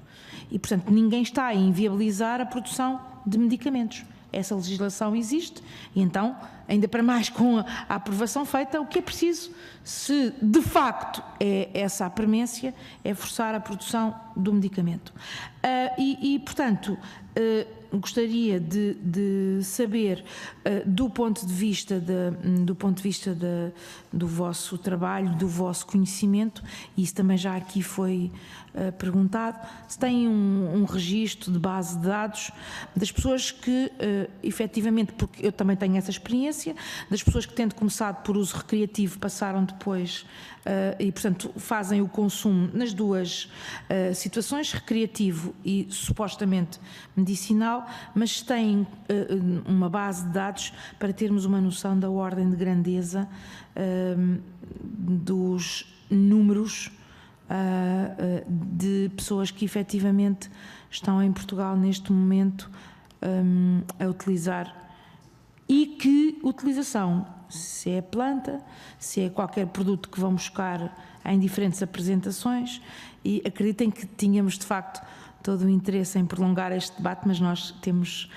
[SPEAKER 16] E, portanto, ninguém está a inviabilizar a produção de medicamentos. Essa legislação existe e, então, ainda para mais com a aprovação feita, o que é preciso, se de facto é essa a premência, é forçar a produção do medicamento. Portanto, gostaria de saber, do ponto de vista do vosso trabalho, do vosso conhecimento, e isso também já aqui foi perguntado, se tem um registro de base de dados das pessoas que, efetivamente, porque eu também tenho essa experiência, das pessoas que, tendo começado por uso recreativo, passaram depois e, portanto, fazem o consumo nas duas situações, recreativo e supostamente medicinal, mas têm uma base de dados para termos uma noção da ordem de grandeza dos números de pessoas que efetivamente estão em Portugal neste momento a utilizar, e que utilização, se é planta, se é qualquer produto que vão buscar em diferentes apresentações. E acreditem que tínhamos de facto todo o interesse em prolongar este debate, mas nós temos,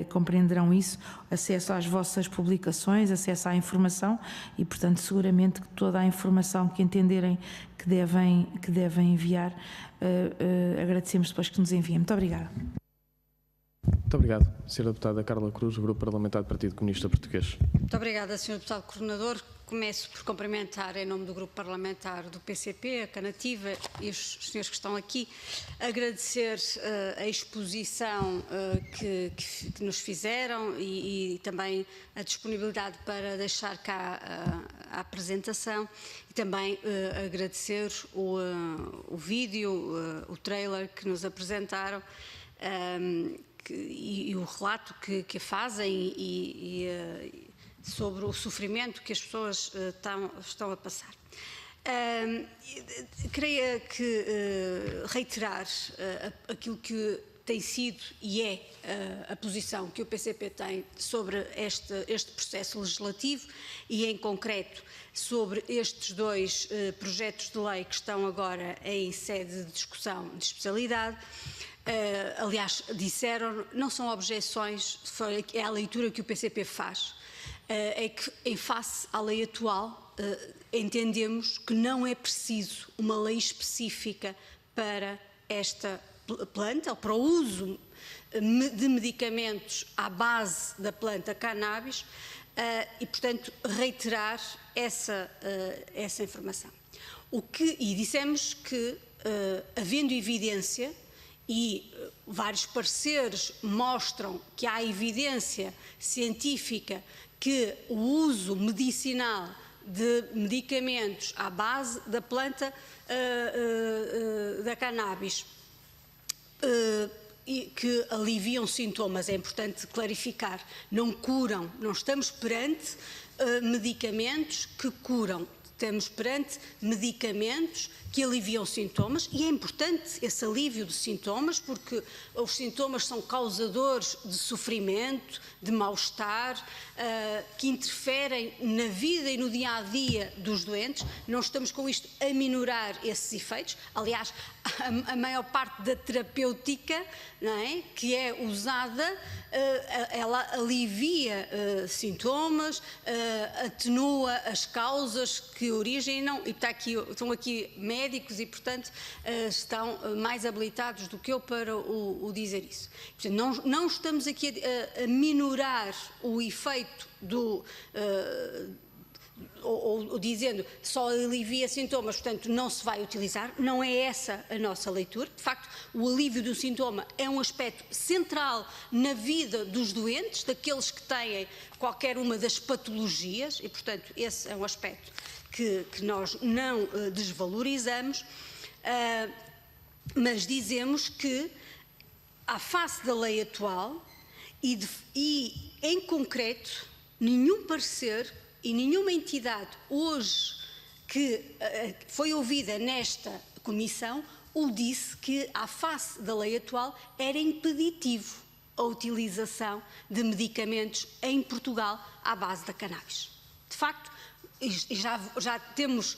[SPEAKER 16] compreenderão isso, acesso às vossas publicações, acesso à informação e, portanto, seguramente que toda a informação que entenderem que devem enviar, agradecemos depois que nos enviem. Muito obrigada.
[SPEAKER 1] Muito obrigado, Sra. Deputada Carla Cruz, Grupo Parlamentar do Partido Comunista Português.
[SPEAKER 17] Muito obrigada, Sr. Deputado Coordenador. Começo por cumprimentar, em nome do Grupo Parlamentar do PCP, a Canativa e os senhores que estão aqui, agradecer a exposição que nos fizeram e também a disponibilidade para deixar cá a apresentação, e também agradecer o vídeo, o trailer que nos apresentaram, e o relato que fazem, e sobre o sofrimento que as pessoas estão a passar. Queria reiterar aquilo que tem sido e é a posição que o PCP tem sobre este processo legislativo e, em concreto, sobre estes dois projetos de lei que estão agora em sede de discussão de especialidade. Aliás, disseram, não são objeções, é a leitura que o PCP faz. É que, em face à lei atual, entendemos que não é preciso uma lei específica para esta planta, ou para o uso de medicamentos à base da planta cannabis, e, portanto, reiterar essa informação. E dissemos que, havendo evidência, e vários pareceres mostram que há evidência científica que o uso medicinal de medicamentos à base da planta da cannabis e que aliviam sintomas, é importante clarificar, não curam, não estamos perante medicamentos que curam, estamos perante medicamentos que aliviam sintomas, e é importante esse alívio de sintomas porque os sintomas são causadores de sofrimento, de mal-estar, que interferem na vida e no dia-a-dia dos doentes. Não estamos com isto a minorar esses efeitos. Aliás, a maior parte da terapêutica, não é, que é usada, ela alivia sintomas, atenua as causas que originam, e estão aqui médicos e, portanto, estão mais habilitados do que eu para o dizer isso. Portanto, não estamos aqui a minorar o efeito ou dizendo só alivia sintomas, portanto não se vai utilizar. Não é essa a nossa leitura. De facto, o alívio do sintoma é um aspecto central na vida dos doentes, daqueles que têm qualquer uma das patologias, e, portanto, esse é um aspecto que nós não desvalorizamos, mas dizemos que, à face da lei atual e em concreto, nenhum parecer e nenhuma entidade hoje que foi ouvida nesta comissão o disse que, à face da lei atual, era impeditivo a utilização de medicamentos em Portugal à base da cannabis. De facto, já temos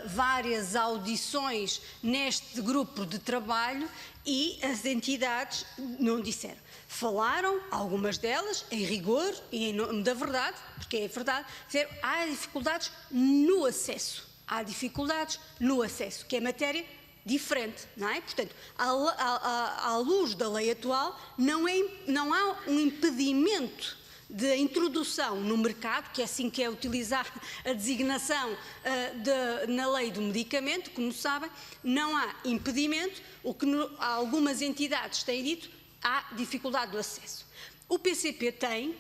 [SPEAKER 17] várias audições neste grupo de trabalho e as entidades não disseram. Falaram, algumas delas, em rigor e em nome da verdade, porque é verdade, disseram, há dificuldades no acesso. Há dificuldades no acesso, que é matéria diferente, não é? Portanto, à luz da lei atual, não há um impedimento de introdução no mercado, que é assim que é utilizar a designação na lei do medicamento, como sabem, não há impedimento. O que algumas entidades têm dito, há dificuldade do acesso. O PCP tem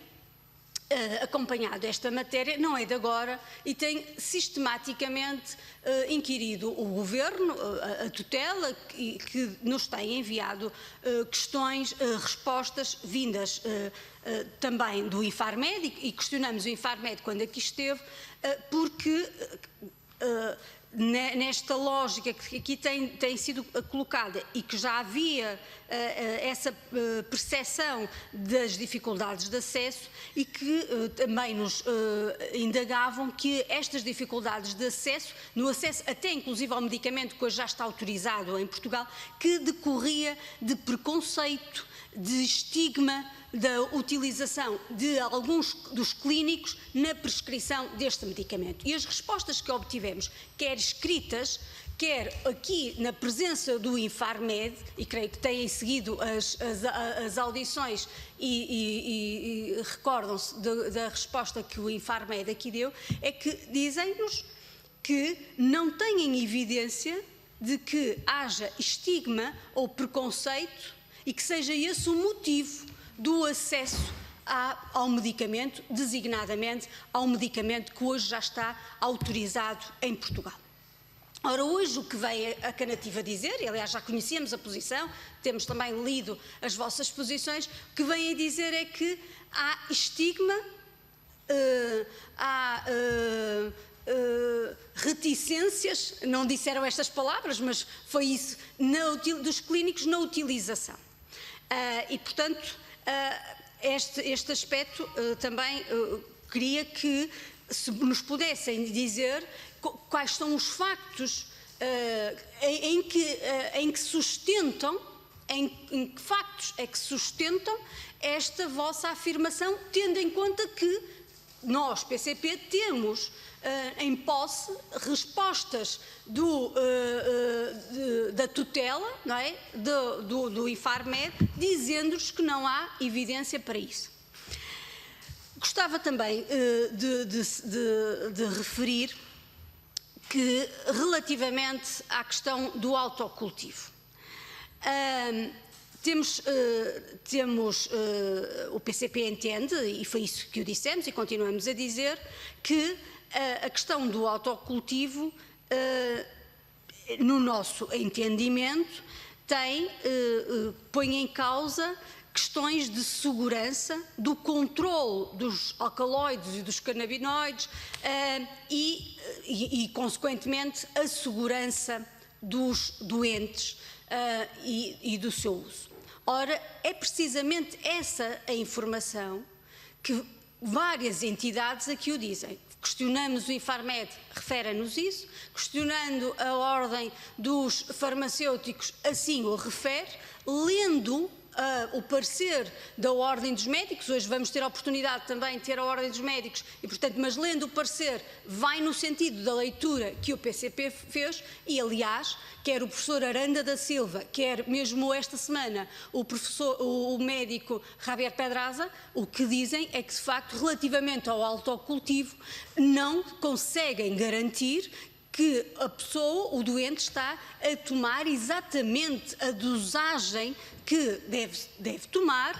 [SPEAKER 17] acompanhado esta matéria, não é de agora, e tem sistematicamente inquirido o Governo, a tutela, que nos tem enviado questões, respostas vindas também do Infarmed, e questionamos o Infarmed quando aqui esteve, porque nesta lógica que aqui tem sido colocada e que já havia essa percepção das dificuldades de acesso, e que também nos indagavam que estas dificuldades de acesso, no acesso até inclusive ao medicamento que hoje já está autorizado em Portugal, que decorria de preconceito, de estigma da utilização de alguns dos clínicos na prescrição deste medicamento. E as respostas que obtivemos, quer escritas, quer aqui na presença do Infarmed, e creio que têm seguido as audições e recordam-se da resposta que o Infarmed aqui deu, é que dizem-nos que não têm evidência de que haja estigma ou preconceito e que seja esse o motivo do acesso ao medicamento, designadamente ao medicamento que hoje já está autorizado em Portugal. Ora, hoje o que vem a Canativa dizer, e aliás já conhecíamos a posição, temos também lido as vossas posições, o que vem a dizer é que há estigma há reticências, não disseram estas palavras, mas foi isso, dos clínicos na utilização. E, portanto, este aspecto também queria que se nos pudessem dizer quais são os factos em que sustentam, em que factos é que sustentam esta vossa afirmação, tendo em conta que nós, PCP, temos em posse respostas da tutela, não é? do IFARMED, dizendo-nos que não há evidência para isso. Gostava também de referir que, relativamente à questão do autocultivo, o PCP entende, e foi isso que o dissemos e continuamos a dizer, que a questão do autocultivo, no nosso entendimento, põe em causa questões de segurança, do controle dos alcaloides e dos canabinoides e, consequentemente, a segurança dos doentes e do seu uso. Ora, é precisamente essa a informação que várias entidades aqui o dizem. Questionamos o IFARMED, refere-nos isso, questionando a ordem dos farmacêuticos, assim o refere, lendo o parecer da Ordem dos Médicos, hoje vamos ter a oportunidade também de ter a Ordem dos Médicos, e portanto, mas lendo o parecer, vai no sentido da leitura que o PCP fez, e aliás, quer o professor Aranda da Silva, quer mesmo esta semana o médico Javier Pedraza, o que dizem é que, de facto, relativamente ao autocultivo, não conseguem garantir que a pessoa, o doente, está a tomar exatamente a dosagem que deve tomar,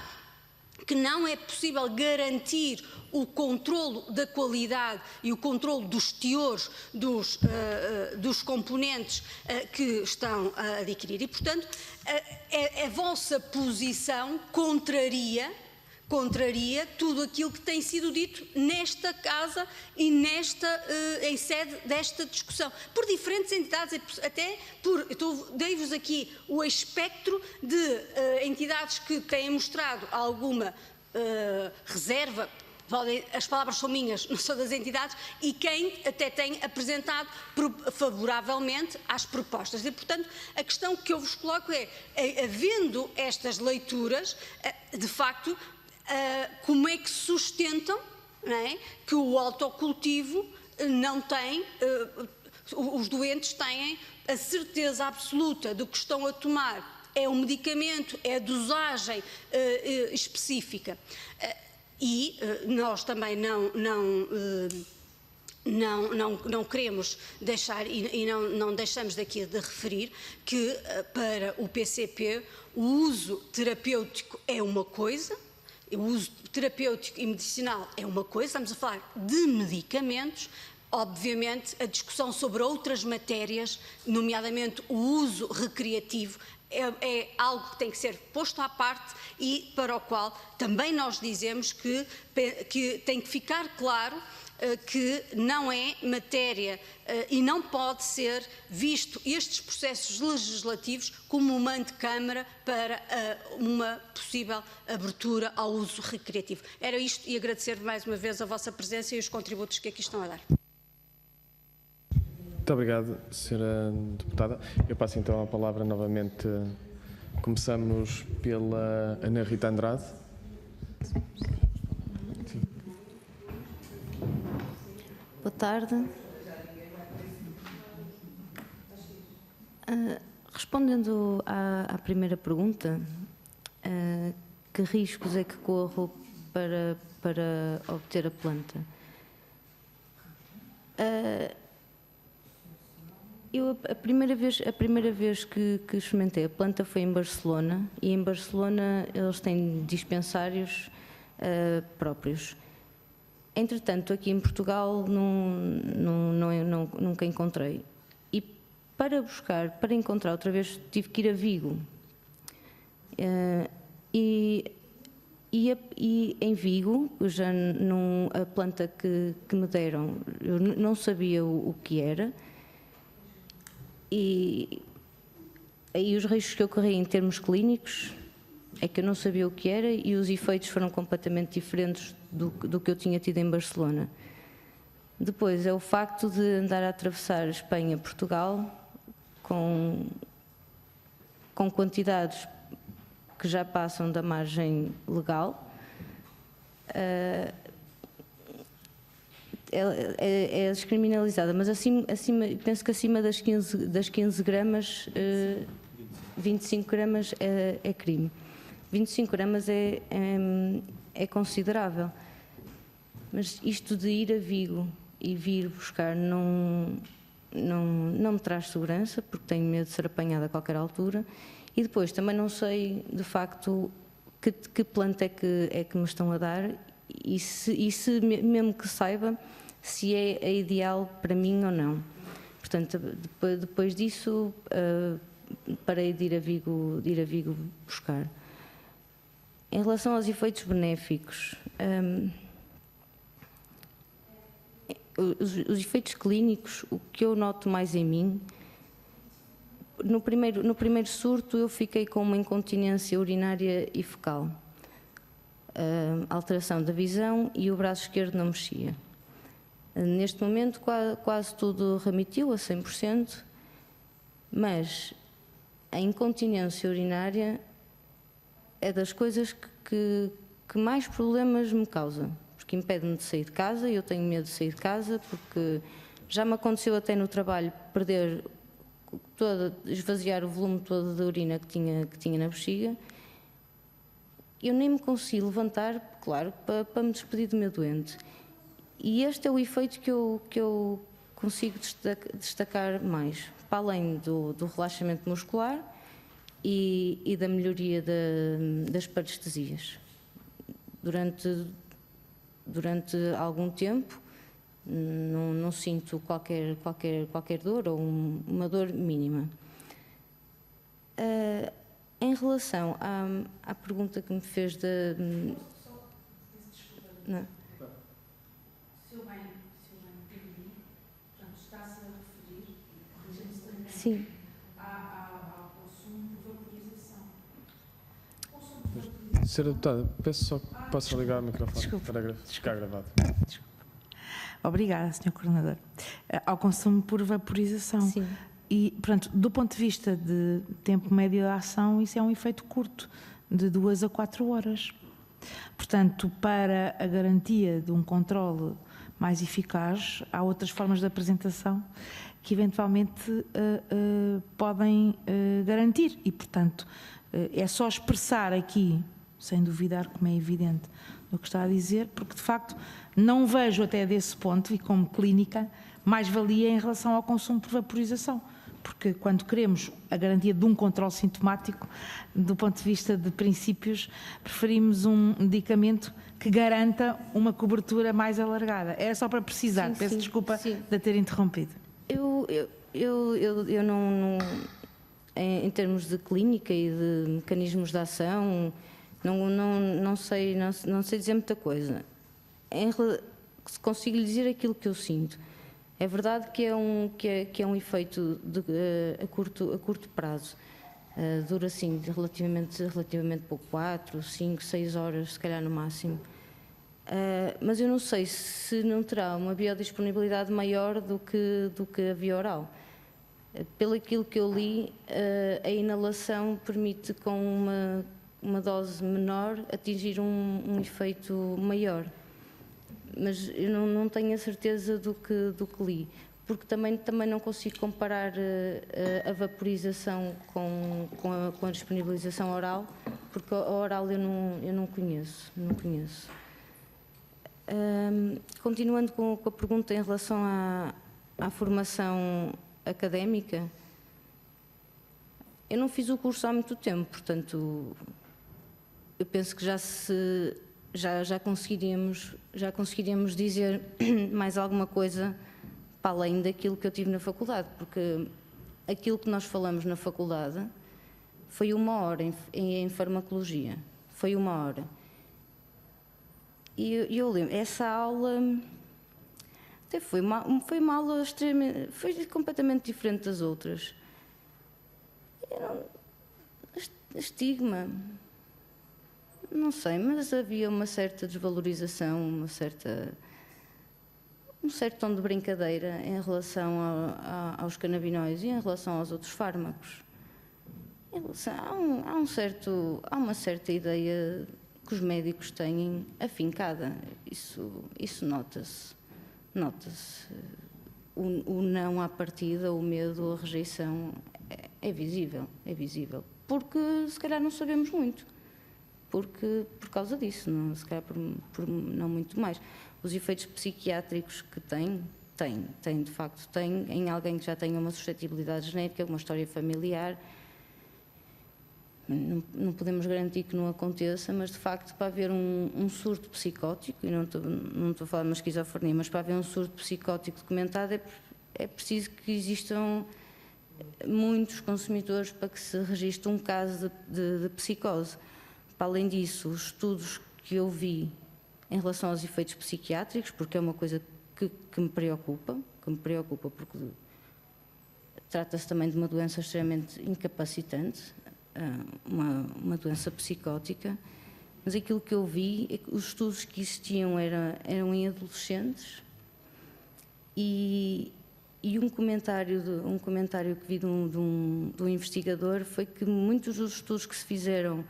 [SPEAKER 17] que não é possível garantir o controlo da qualidade e o controlo dos teores dos componentes que estão a adquirir. E, portanto, a vossa posição contraria tudo aquilo que tem sido dito nesta casa e em sede desta discussão, por diferentes entidades, até dei-vos aqui o espectro de entidades que têm mostrado alguma reserva, as palavras são minhas, não são das entidades, e quem até tem apresentado favoravelmente às propostas. E, portanto, a questão que eu vos coloco é, havendo estas leituras, de facto, como é que sustentam, não é, que o autocultivo não tem, os doentes têm a certeza absoluta do que estão a tomar, é um medicamento, é a dosagem específica. E nós também não queremos deixar, e não deixamos daqui de referir, que para o PCP o uso terapêutico é uma coisa, o uso terapêutico e medicinal é uma coisa, estamos a falar de medicamentos. Obviamente, a discussão sobre outras matérias, nomeadamente o uso recreativo, é algo que tem que ser posto à parte e para o qual também nós dizemos que tem que ficar claro que não é matéria e não pode ser visto estes processos legislativos como uma antecâmara para uma possível abertura ao uso recreativo. Era isto, e agradecer mais uma vez a vossa presença e os contributos que aqui estão a dar.
[SPEAKER 1] Muito obrigado, Sra. Deputada. Eu passo então a palavra novamente. Começamos pela Ana Rita Andrade. Sim.
[SPEAKER 18] Boa tarde. Respondendo à primeira pergunta, que riscos é que corro para obter a planta? Eu, a primeira vez que experimentei a planta foi em Barcelona, e em Barcelona eles têm dispensários próprios. Entretanto, aqui em Portugal nunca encontrei. E para encontrar outra vez, tive que ir a Vigo. E E em Vigo, já a planta que me deram, eu não sabia o que era, e aí os riscos que eu corri em termos clínicos é que eu não sabia o que era, e os efeitos foram completamente diferentes do que eu tinha tido em Barcelona. Depois é o facto de andar a atravessar Espanha-Portugal com quantidades que já passam da margem legal. É descriminalizada, mas penso que acima das 15 gramas, 25 gramas é crime. 25 gramas é considerável. Mas isto de ir a Vigo e vir buscar não me traz segurança, porque tenho medo de ser apanhada a qualquer altura. E depois também não sei, de facto, que planta é que me estão a dar e se mesmo que saiba, se é a ideal para mim ou não. Portanto, depois disso, parei de ir a Vigo buscar. Em relação aos efeitos benéficos, os efeitos clínicos, o que eu noto mais em mim, no primeiro surto eu fiquei com uma incontinência urinária e fecal, alteração da visão, e o braço esquerdo não mexia. Neste momento quase tudo remitiu a 100%, mas a incontinência urinária é das coisas que mais problemas me causa, porque impede-me de sair de casa, e eu tenho medo de sair de casa, porque já me aconteceu até no trabalho esvaziar o volume todo da urina que tinha na bexiga. Eu nem me consigo levantar, claro, para me despedir do meu doente. E este é o efeito que eu consigo destacar mais, para além do relaxamento muscular e da melhoria das parestesias. Durante algum tempo não sinto qualquer dor ou uma dor mínima. Em relação à pergunta que me fez da... Não.
[SPEAKER 16] Se eu bem entendi, portanto, está-se a referir,
[SPEAKER 18] sim,
[SPEAKER 16] ao consumo de vaporização.
[SPEAKER 1] Senhora Deputada, peço só que possa ligar o microfone.
[SPEAKER 16] Desculpe.
[SPEAKER 1] Para ficar gravado.
[SPEAKER 16] Obrigada, Sr. Coordenador. Ao consumo por vaporização.
[SPEAKER 18] Sim.
[SPEAKER 16] E, pronto, do ponto de vista de tempo médio de ação, isso é um efeito curto, de 2 a 4 horas. Portanto, para a garantia de um controle mais eficaz, há outras formas de apresentação que eventualmente podem garantir. E, portanto, é só expressar aqui, sem duvidar, como é evidente, do que está a dizer, porque de facto não vejo até desse ponto, e como clínica, mais-valia em relação ao consumo por vaporização. Porque quando queremos a garantia de um controle sintomático, do ponto de vista de princípios, preferimos um medicamento que garanta uma cobertura mais alargada. É só para precisar,
[SPEAKER 18] sim,
[SPEAKER 16] peço
[SPEAKER 18] sim,
[SPEAKER 16] desculpa
[SPEAKER 18] sim.
[SPEAKER 16] de ter interrompido.
[SPEAKER 18] Eu não, em termos de clínica e de mecanismos de ação, não sei dizer muita coisa. Consigo lhe dizer aquilo que eu sinto. É verdade que é um efeito a curto prazo. Dura assim relativamente pouco, 4, 5, 6 horas, se calhar no máximo. Mas eu não sei se não terá uma biodisponibilidade maior do que a via oral. Pelo aquilo que eu li, a inalação permite, com uma dose menor, atingir um efeito maior. Mas eu não tenho a certeza do que li, porque também não consigo comparar a vaporização com a disponibilização oral, porque a oral eu não conheço. Continuando com a pergunta em relação à formação académica, eu não fiz o curso há muito tempo, portanto, eu penso que já conseguiríamos dizer mais alguma coisa para além daquilo que eu tive na faculdade, porque aquilo que nós falamos na faculdade foi 1 hora em farmacologia, foi 1 hora. E eu lembro, essa aula até foi uma aula extremamente, foi completamente diferente das outras. Estigma, não sei, mas havia uma certa desvalorização, um certo tom de brincadeira em relação aos canabinoides e em relação aos outros fármacos. Há uma certa ideia que os médicos têm afincada, isso nota-se. O não à partida, o medo, a rejeição é visível, porque se calhar não sabemos muito, por causa disso, não, se calhar por não muito mais. Os efeitos psiquiátricos que tem, de facto, em alguém que já tenha uma suscetibilidade genética, uma história familiar. Não podemos garantir que não aconteça, mas de facto para haver um surto psicótico, e não estou a falar de uma esquizofrenia, mas para haver um surto psicótico documentado é preciso que existam muitos consumidores para que se registre um caso de psicose. Para além disso, os estudos que eu vi em relação aos efeitos psiquiátricos, porque é uma coisa que me preocupa porque trata-se também de uma doença extremamente incapacitante, uma doença psicótica, mas aquilo que eu vi é que os estudos que existiam eram em adolescentes e um comentário que vi de um investigador foi que muitos dos estudos que se fizeram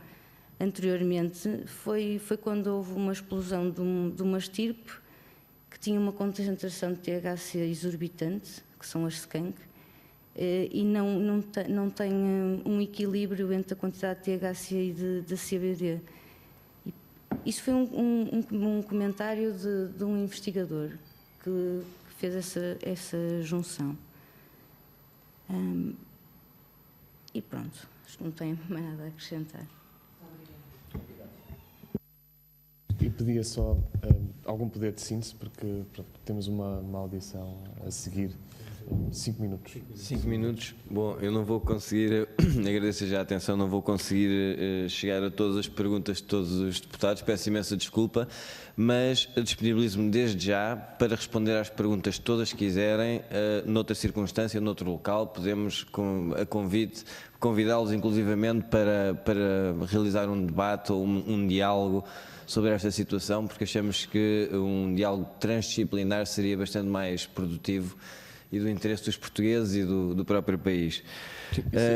[SPEAKER 18] anteriormente foi quando houve uma explosão de uma estirpe que tinha uma concentração de THC exorbitante, que são as skunk, e não tem um equilíbrio entre a quantidade de THC e de CBD. Isso foi um comentário de um investigador que fez essa junção. E pronto, acho que não tenho mais nada a acrescentar.
[SPEAKER 1] E pedia só algum poder de síntese, porque temos uma audição a seguir. 5 minutos.
[SPEAKER 2] 5 minutos. Bom, eu não vou conseguir, agradeço já a atenção, não vou conseguir chegar a todas as perguntas de todos os deputados, peço imensa desculpa, mas disponibilizo-me desde já para responder às perguntas todas que quiserem, noutra circunstância, noutro local, podemos, a convite, convidá-los inclusivamente para realizar um debate ou um diálogo sobre esta situação, porque achamos que um diálogo transdisciplinar seria bastante mais produtivo e do interesse dos portugueses e do próprio país.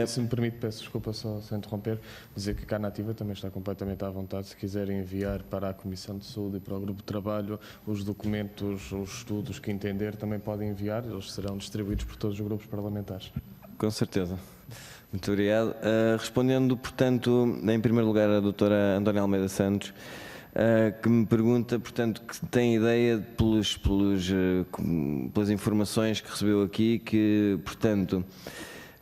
[SPEAKER 1] Se me permite, peço desculpa só interromper, dizer que a Canativa também está completamente à vontade, se quiserem enviar para a Comissão de Saúde e para o Grupo de Trabalho os documentos, os estudos que entender, também podem enviar, eles serão distribuídos por todos os grupos parlamentares.
[SPEAKER 2] Com certeza. Muito obrigado. Respondendo, portanto, em primeiro lugar, a doutora Antónia Almeida Santos, que me pergunta, portanto, que tem ideia pelas informações que recebeu aqui, que, portanto,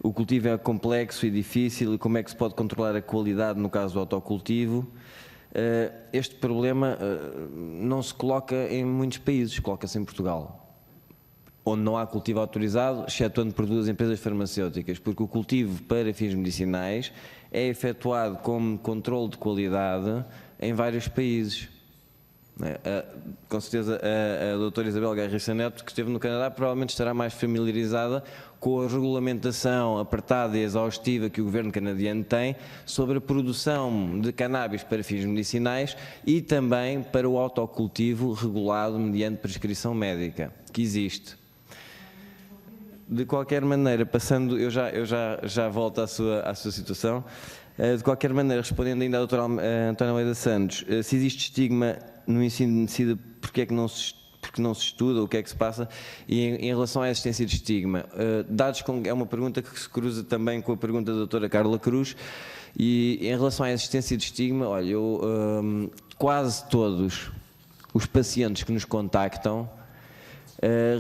[SPEAKER 2] o cultivo é complexo e difícil e como é que se pode controlar a qualidade no caso do autocultivo. Este problema não se coloca em muitos países, coloca-se em Portugal, onde não há cultivo autorizado, excetuando por duas empresas farmacêuticas, porque o cultivo para fins medicinais é efetuado como controle de qualidade em vários países. Com certeza a doutora Isabel Garriça Neto, que esteve no Canadá, provavelmente estará mais familiarizada com a regulamentação apertada e exaustiva que o governo canadiano tem sobre a produção de cannabis para fins medicinais e também para o autocultivo regulado mediante prescrição médica, que existe. De qualquer maneira, passando, eu já volto à sua situação. De qualquer maneira, respondendo ainda à doutora Antónia Almeida Santos, se existe estigma no ensino de medicina, porque não se estuda, o que é que se passa, e em relação à existência de estigma, é uma pergunta que se cruza também com a pergunta da doutora Carla Cruz, e em relação à existência de estigma, olha, quase todos os pacientes que nos contactam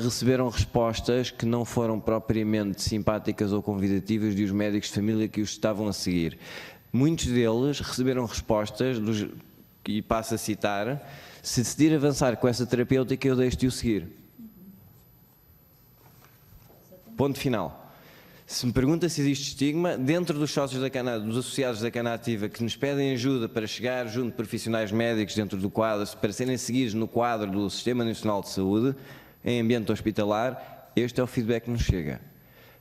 [SPEAKER 2] receberam respostas que não foram propriamente simpáticas ou convidativas dos médicos de família que os estavam a seguir. Muitos deles receberam respostas, e passo a citar, se decidir avançar com essa terapêutica, eu deixo de o seguir. Ponto final. Se me pergunta se existe estigma, dentro dos sócios da Cana, dos associados da Cana Ativa que nos pedem ajuda para chegar junto de profissionais médicos dentro do quadro, para serem seguidos no quadro do Sistema Nacional de Saúde, em ambiente hospitalar, este é o feedback que nos chega.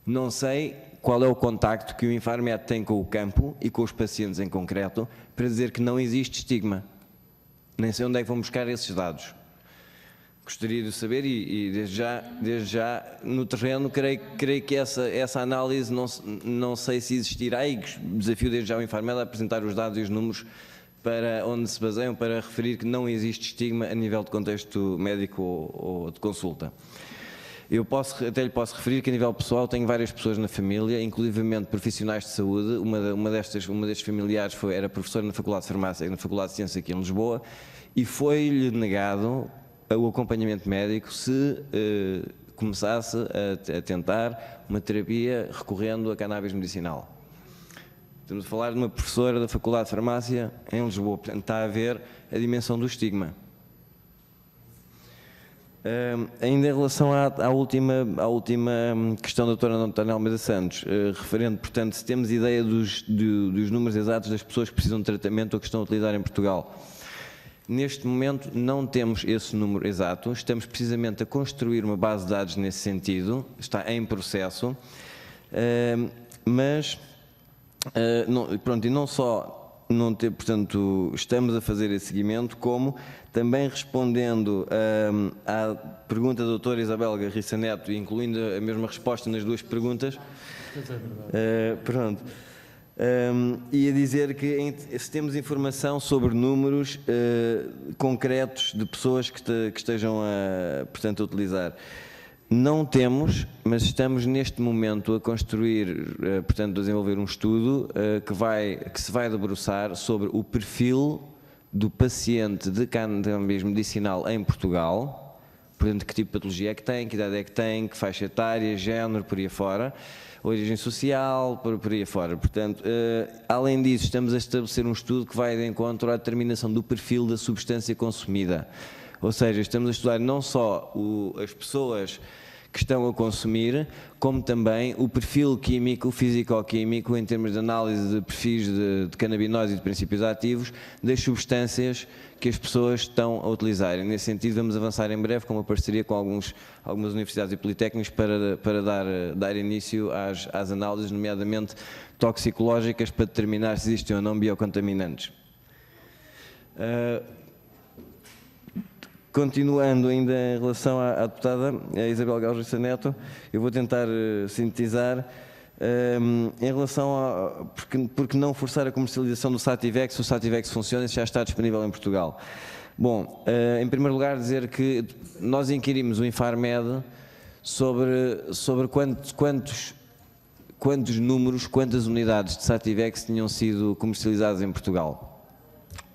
[SPEAKER 2] Não sei qual é o contacto que o Infarmed tem com o campo e com os pacientes em concreto para dizer que não existe estigma. Nem sei onde é que vão buscar esses dados. Gostaria de saber e desde já no terreno creio que essa análise não sei se existirá e desafio desde já o Infarmed a apresentar os dados e os números para onde se baseiam para referir que não existe estigma a nível de contexto médico ou de consulta. Eu até lhe posso referir que a nível pessoal tenho várias pessoas na família, inclusivamente profissionais de saúde. Uma destes familiares era professora na Faculdade de Farmácia e na Faculdade de Ciências aqui em Lisboa e foi-lhe negado o acompanhamento médico se começasse a tentar uma terapia recorrendo a cannabis medicinal. Estamos a falar de uma professora da Faculdade de Farmácia em Lisboa, portanto está a ver a dimensão do estigma. Ainda em relação à última questão da doutora Antónia Almeida Santos, referente, portanto, se temos ideia dos números exatos das pessoas que precisam de tratamento ou que estão a utilizar em Portugal. Neste momento não temos esse número exato, estamos precisamente a construir uma base de dados nesse sentido, está em processo, mas pronto, e não só portanto, estamos a fazer esse seguimento, como também respondendo à pergunta da doutora Isabel Garriça Neto, incluindo a mesma resposta nas duas perguntas, pronto. E a dizer que se temos informação sobre números concretos de pessoas que estejam portanto, a utilizar. Não temos, mas estamos neste momento a construir, portanto, a desenvolver um estudo que se vai debruçar sobre o perfil do paciente de cannabis medicinal em Portugal, portanto, que tipo de patologia é que tem, que idade é que tem, que faixa etária, género, por aí afora, origem social, por aí afora. Portanto, além disso, estamos a estabelecer um estudo que vai de encontro à determinação do perfil da substância consumida. Ou seja, estamos a estudar não só as pessoas que estão a consumir, como também o perfil químico, físico-químico, em termos de análise de perfis de canabinóides e de princípios ativos, das substâncias que as pessoas estão a utilizar. E, nesse sentido, vamos avançar em breve com uma parceria com algumas universidades e politécnicos para dar início às análises, nomeadamente toxicológicas, para determinar se existem ou não biocontaminantes. Continuando ainda em relação à deputada Isabel Garriça Neto, eu vou tentar sintetizar em relação a porque não forçar a comercialização do Sativex, se o Sativex funciona e se já está disponível em Portugal. Bom, em primeiro lugar dizer que nós inquirimos o Infarmed sobre quantos números, quantas unidades de Sativex tinham sido comercializadas em Portugal.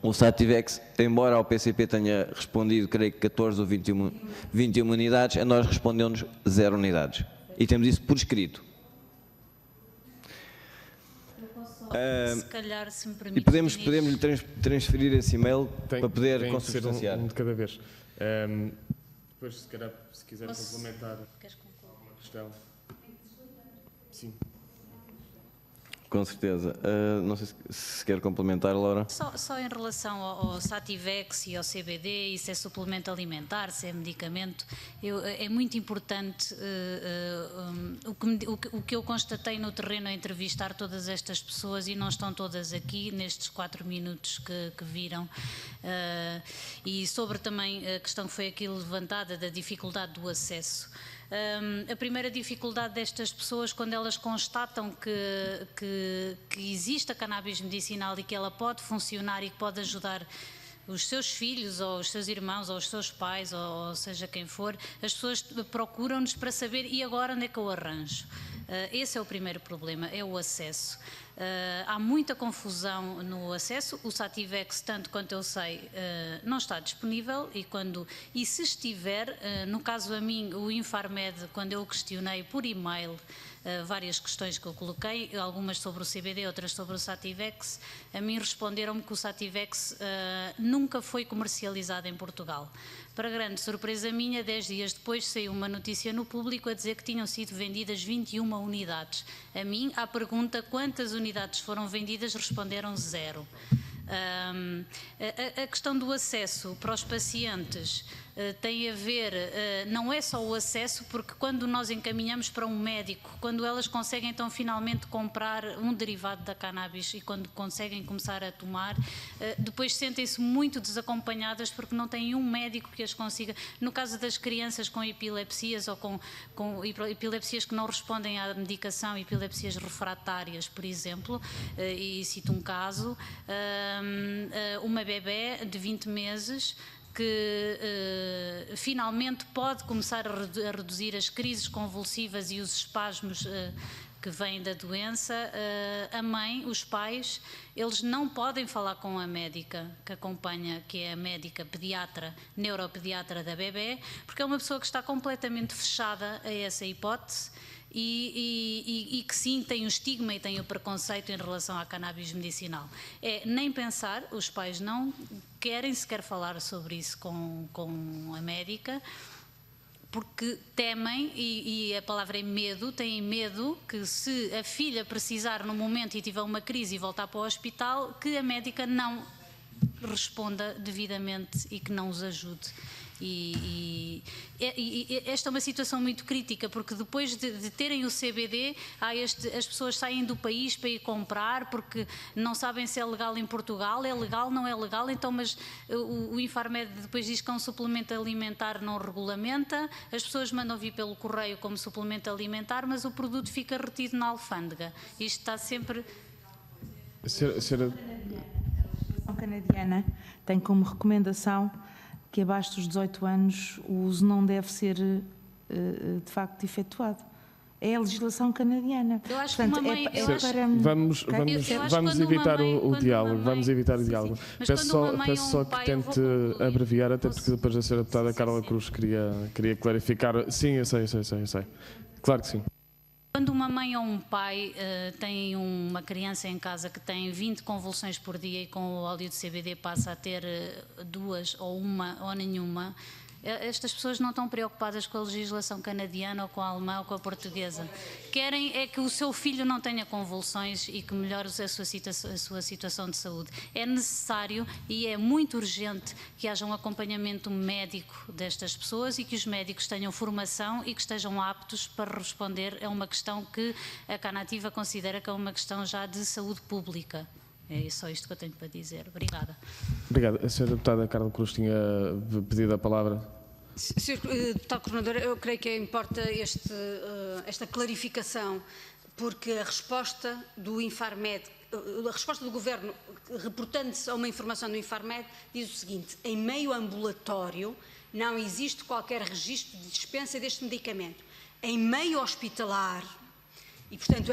[SPEAKER 2] O Sativex, embora ao PCP tenha respondido, creio que 14 ou 21 unidades, a nós respondeu-nos 0 unidades. E temos isso por escrito.
[SPEAKER 3] Se calhar, se me permite,
[SPEAKER 2] e podemos transferir esse e-mail para poder consubstanciar.
[SPEAKER 1] Um de cada vez. Depois, se calhar, se quiser complementar alguma questão. Sim.
[SPEAKER 2] Com certeza. Não sei se quer complementar, Laura.
[SPEAKER 3] Só em relação ao Sativex e ao CBD, isso é suplemento alimentar, se é medicamento, é muito importante o que eu constatei no terreno a entrevistar todas estas pessoas, e não estão todas aqui nestes 4 minutos que viram, e sobre também a questão que foi aqui levantada da dificuldade do acesso. A primeira dificuldade destas pessoas, quando elas constatam que existe a cannabis medicinal e que ela pode funcionar e que pode ajudar os seus filhos, ou os seus irmãos, ou os seus pais, ou seja quem for, as pessoas procuram-nos para saber, e agora onde é que eu arranjo? Esse é o primeiro problema, é o acesso. Há muita confusão no acesso. O Sativex, tanto quanto eu sei, não está disponível, e se estiver, no caso a mim, o Infarmed, quando eu questionei por e-mail várias questões que eu coloquei, algumas sobre o CBD, outras sobre o Sativex, a mim responderam-me que o Sativex nunca foi comercializado em Portugal. Para grande surpresa minha, 10 dias depois saiu uma notícia no Público a dizer que tinham sido vendidas 21 unidades. A mim, à pergunta quantas unidades foram vendidas, responderam 0. A questão do acesso para os pacientes tem a ver, não é só o acesso, porque quando nós encaminhamos para um médico, quando elas conseguem então finalmente comprar um derivado da cannabis e quando conseguem começar a tomar, depois sentem-se muito desacompanhadas porque não têm um médico que as consiga. No caso das crianças com epilepsias ou com epilepsias que não respondem à medicação, epilepsias refratárias, por exemplo, e cito um caso, uma bebé de 20 meses que finalmente pode começar a reduzir as crises convulsivas e os espasmos que vêm da doença, a mãe, os pais, eles não podem falar com a médica que acompanha, que é a médica pediatra, neuropediatra da bebé, porque é uma pessoa que está completamente fechada a essa hipótese e que sim tem o estigma e tem o preconceito em relação à cannabis medicinal. Nem pensar, os pais não querem sequer falar sobre isso com a médica, porque temem, e a palavra é medo, têm medo que se a filha precisar no momento e tiver uma crise e voltar para o hospital, que a médica não responda devidamente e que não os ajude. E esta é uma situação muito crítica, porque depois de terem o CBD, as pessoas saem do país para ir comprar, porque não sabem se é legal em Portugal, é legal, não é legal, então, mas o Infarmed depois diz que é um suplemento alimentar, não regulamenta, as pessoas mandam vir pelo correio como suplemento alimentar, mas o produto fica retido na alfândega. Isto está sempre...
[SPEAKER 16] A legislação canadiana tem como recomendação que abaixo dos 18 anos o uso não deve ser de facto efetuado. É a legislação canadiana.
[SPEAKER 3] Eu acho
[SPEAKER 16] Portanto,
[SPEAKER 3] que uma mãe...
[SPEAKER 1] Vamos evitar o diálogo. Vamos evitar o diálogo. Peço só que tente abreviar, até porque depois da senhora deputada Carla Cruz queria clarificar. Sim, eu sei. Claro que sim.
[SPEAKER 3] Quando uma mãe ou um pai tem uma criança em casa que tem 20 convulsões por dia e com o óleo de CBD passa a ter 2 ou uma ou nenhuma, estas pessoas não estão preocupadas com a legislação canadiana ou com a alemã ou com a portuguesa. Querem é que o seu filho não tenha convulsões e que melhore a sua situação de saúde. É necessário e é muito urgente que haja um acompanhamento médico destas pessoas e que os médicos tenham formação e que estejam aptos para responder a uma questão que a Canativa considera que é uma questão já de saúde pública. É só isto que eu tenho para dizer. Obrigada.
[SPEAKER 1] Obrigado. A senhora deputada Carla Cruz tinha pedido a palavra.
[SPEAKER 17] Sr. Deputado Coordenador, eu creio que importa esta clarificação, porque a resposta do Infarmed, a resposta do Governo, reportando-se a uma informação do Infarmed, diz o seguinte: em meio ambulatório não existe qualquer registro de dispensa deste medicamento. Em meio hospitalar, e portanto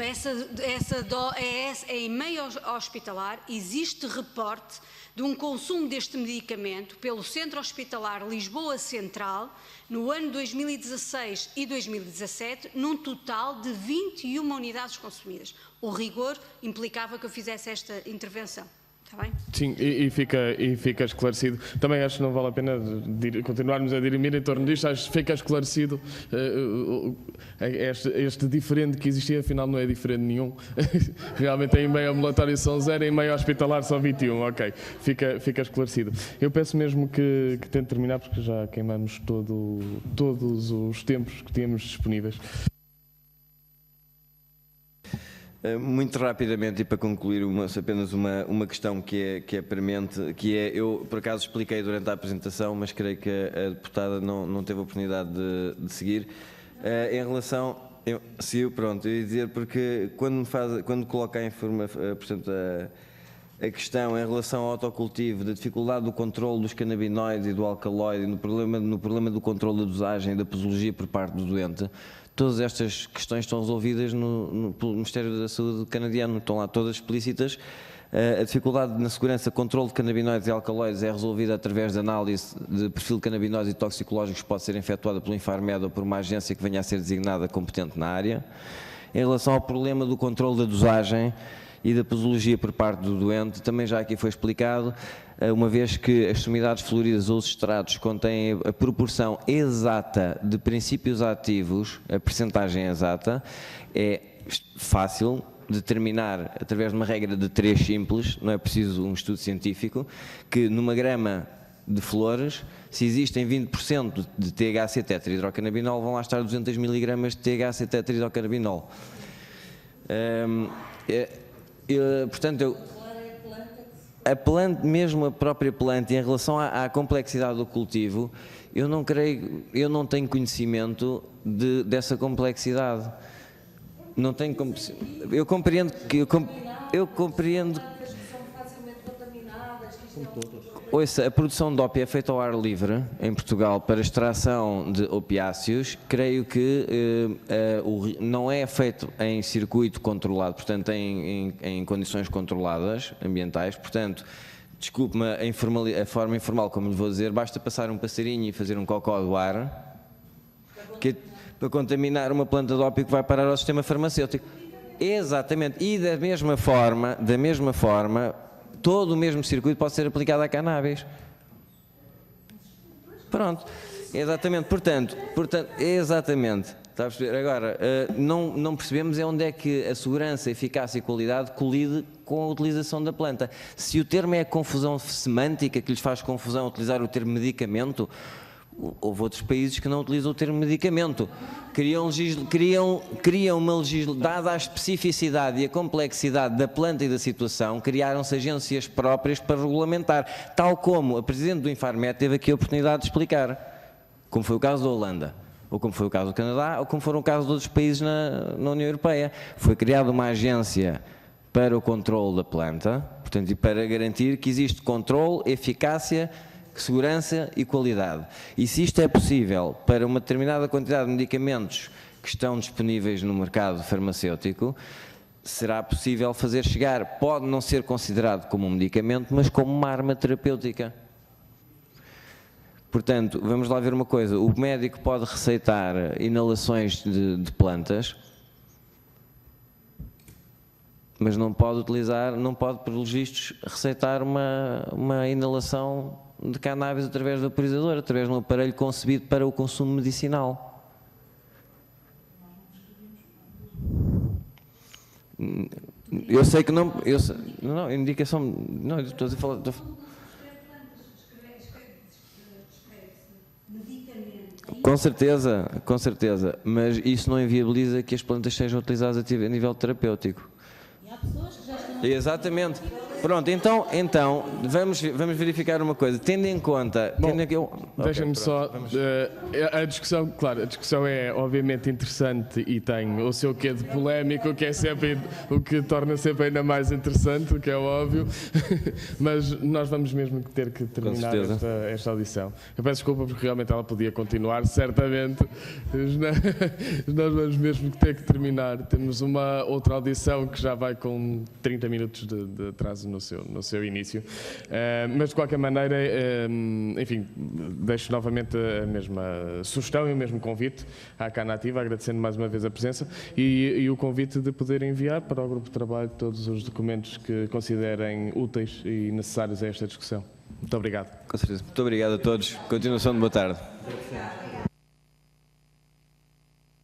[SPEAKER 17] em meio hospitalar existe reporte de um consumo deste medicamento pelo Centro Hospitalar Lisboa Central no ano 2016 e 2017, num total de 21 unidades consumidas. O rigor implicava que eu fizesse esta intervenção. Está bem?
[SPEAKER 1] Sim, e fica esclarecido. Também acho que não vale a pena continuarmos a dirimir em torno disto. Acho que fica esclarecido este diferente que existia, afinal não é diferente nenhum. Realmente em meio ambulatório são 0, em meio hospitalar são 21. Ok, fica esclarecido. Eu peço mesmo que tente terminar, porque já queimamos todos os tempos que tínhamos disponíveis.
[SPEAKER 2] Muito rapidamente, e para concluir apenas uma questão que é premente, que é, eu por acaso expliquei durante a apresentação, mas creio que a deputada não teve a oportunidade de seguir, em relação, eu ia dizer, porque quando coloca portanto, a questão em relação ao autocultivo, da dificuldade do controle dos canabinoides e do alcaloide, no problema do controle da dosagem e da posologia por parte do doente, todas estas questões estão resolvidas pelo Ministério da Saúde canadiano, estão lá todas explícitas. A dificuldade na segurança, controle de canabinoides e alcaloides é resolvida através de análise de perfil de canabinoides e toxicológicos que pode ser efetuada pelo Infarmed ou por uma agência que venha a ser designada competente na área. Em relação ao problema do controle da dosagem, e da posologia por parte do doente, também já aqui foi explicado, uma vez que as extremidades floridas ou os extratos contêm a proporção exata de princípios ativos, a percentagem exata, é fácil determinar, através de uma regra de 3 simples, não é preciso um estudo científico, que numa grama de flores, se existem 20% de THC tetrahidrocannabinol, vão lá estar 200 mg de THC tetrahidrocannabinol. Portanto, a planta, mesmo a própria planta, em relação à complexidade do cultivo, eu não tenho conhecimento dessa complexidade. Não tenho, eu compreendo que ouça, a produção de ópio é feita ao ar livre em Portugal para extração de opiáceos. Creio que não é feito em circuito controlado, portanto em condições controladas, ambientais. Portanto, desculpe-me a forma informal como lhe vou dizer, basta passar um passarinho e fazer um cocó do ar para contaminar uma planta de ópio que vai parar ao sistema farmacêutico. Exatamente. E da mesma forma, todo o mesmo circuito pode ser aplicado à cannabis. Pronto. Exatamente. Portanto, exatamente. Está a perceber? Agora, não percebemos onde é que a segurança, eficácia e qualidade colide com a utilização da planta. Se o termo é a confusão semântica que lhes faz confusão utilizar o termo medicamento, houve outros países que não utilizam o termo medicamento. Criam uma legislação, dada a especificidade e a complexidade da planta e da situação, criaram-se agências próprias para regulamentar, tal como a Presidente do Infarmed teve aqui a oportunidade de explicar, como foi o caso da Holanda, ou como foi o caso do Canadá, ou como foram o caso de outros países na União Europeia. Foi criada uma agência para o controle da planta, portanto, e para garantir que existe controle, eficácia, segurança e qualidade. E se isto é possível para uma determinada quantidade de medicamentos que estão disponíveis no mercado farmacêutico, será possível fazer chegar, pode não ser considerado como um medicamento, mas como uma arma terapêutica. Portanto, vamos lá ver uma coisa, o médico pode receitar inalações de plantas, mas não pode utilizar, não pode, pelos vistos, receitar uma inalação de cannabis através do vaporizador, através de um aparelho concebido para o consumo medicinal. Eu sei que não... não, indicação... Não, estou a falar... Com certeza, mas isso não inviabiliza que as plantas sejam utilizadas a nível terapêutico. E há pessoas que já estão... Exatamente. Pronto, então vamos verificar uma coisa, tendo em conta...
[SPEAKER 1] Deixa-me só... a discussão é obviamente interessante e tem o seu quê de polémico, que é sempre o que torna sempre ainda mais interessante, o que é óbvio, mas nós vamos mesmo ter que terminar esta audição. Eu peço desculpa porque realmente ela podia continuar, certamente, nós vamos mesmo ter que terminar. Temos uma outra audição que já vai com 30 minutos de atraso no seu início, mas de qualquer maneira, enfim, deixo novamente a mesma sugestão e o mesmo convite à Canativa, agradecendo mais uma vez a presença e o convite de poder enviar para o grupo de trabalho todos os documentos que considerem úteis e necessários a esta discussão. Muito obrigado.
[SPEAKER 2] Com certeza. Muito obrigado a todos. Continuação de boa tarde.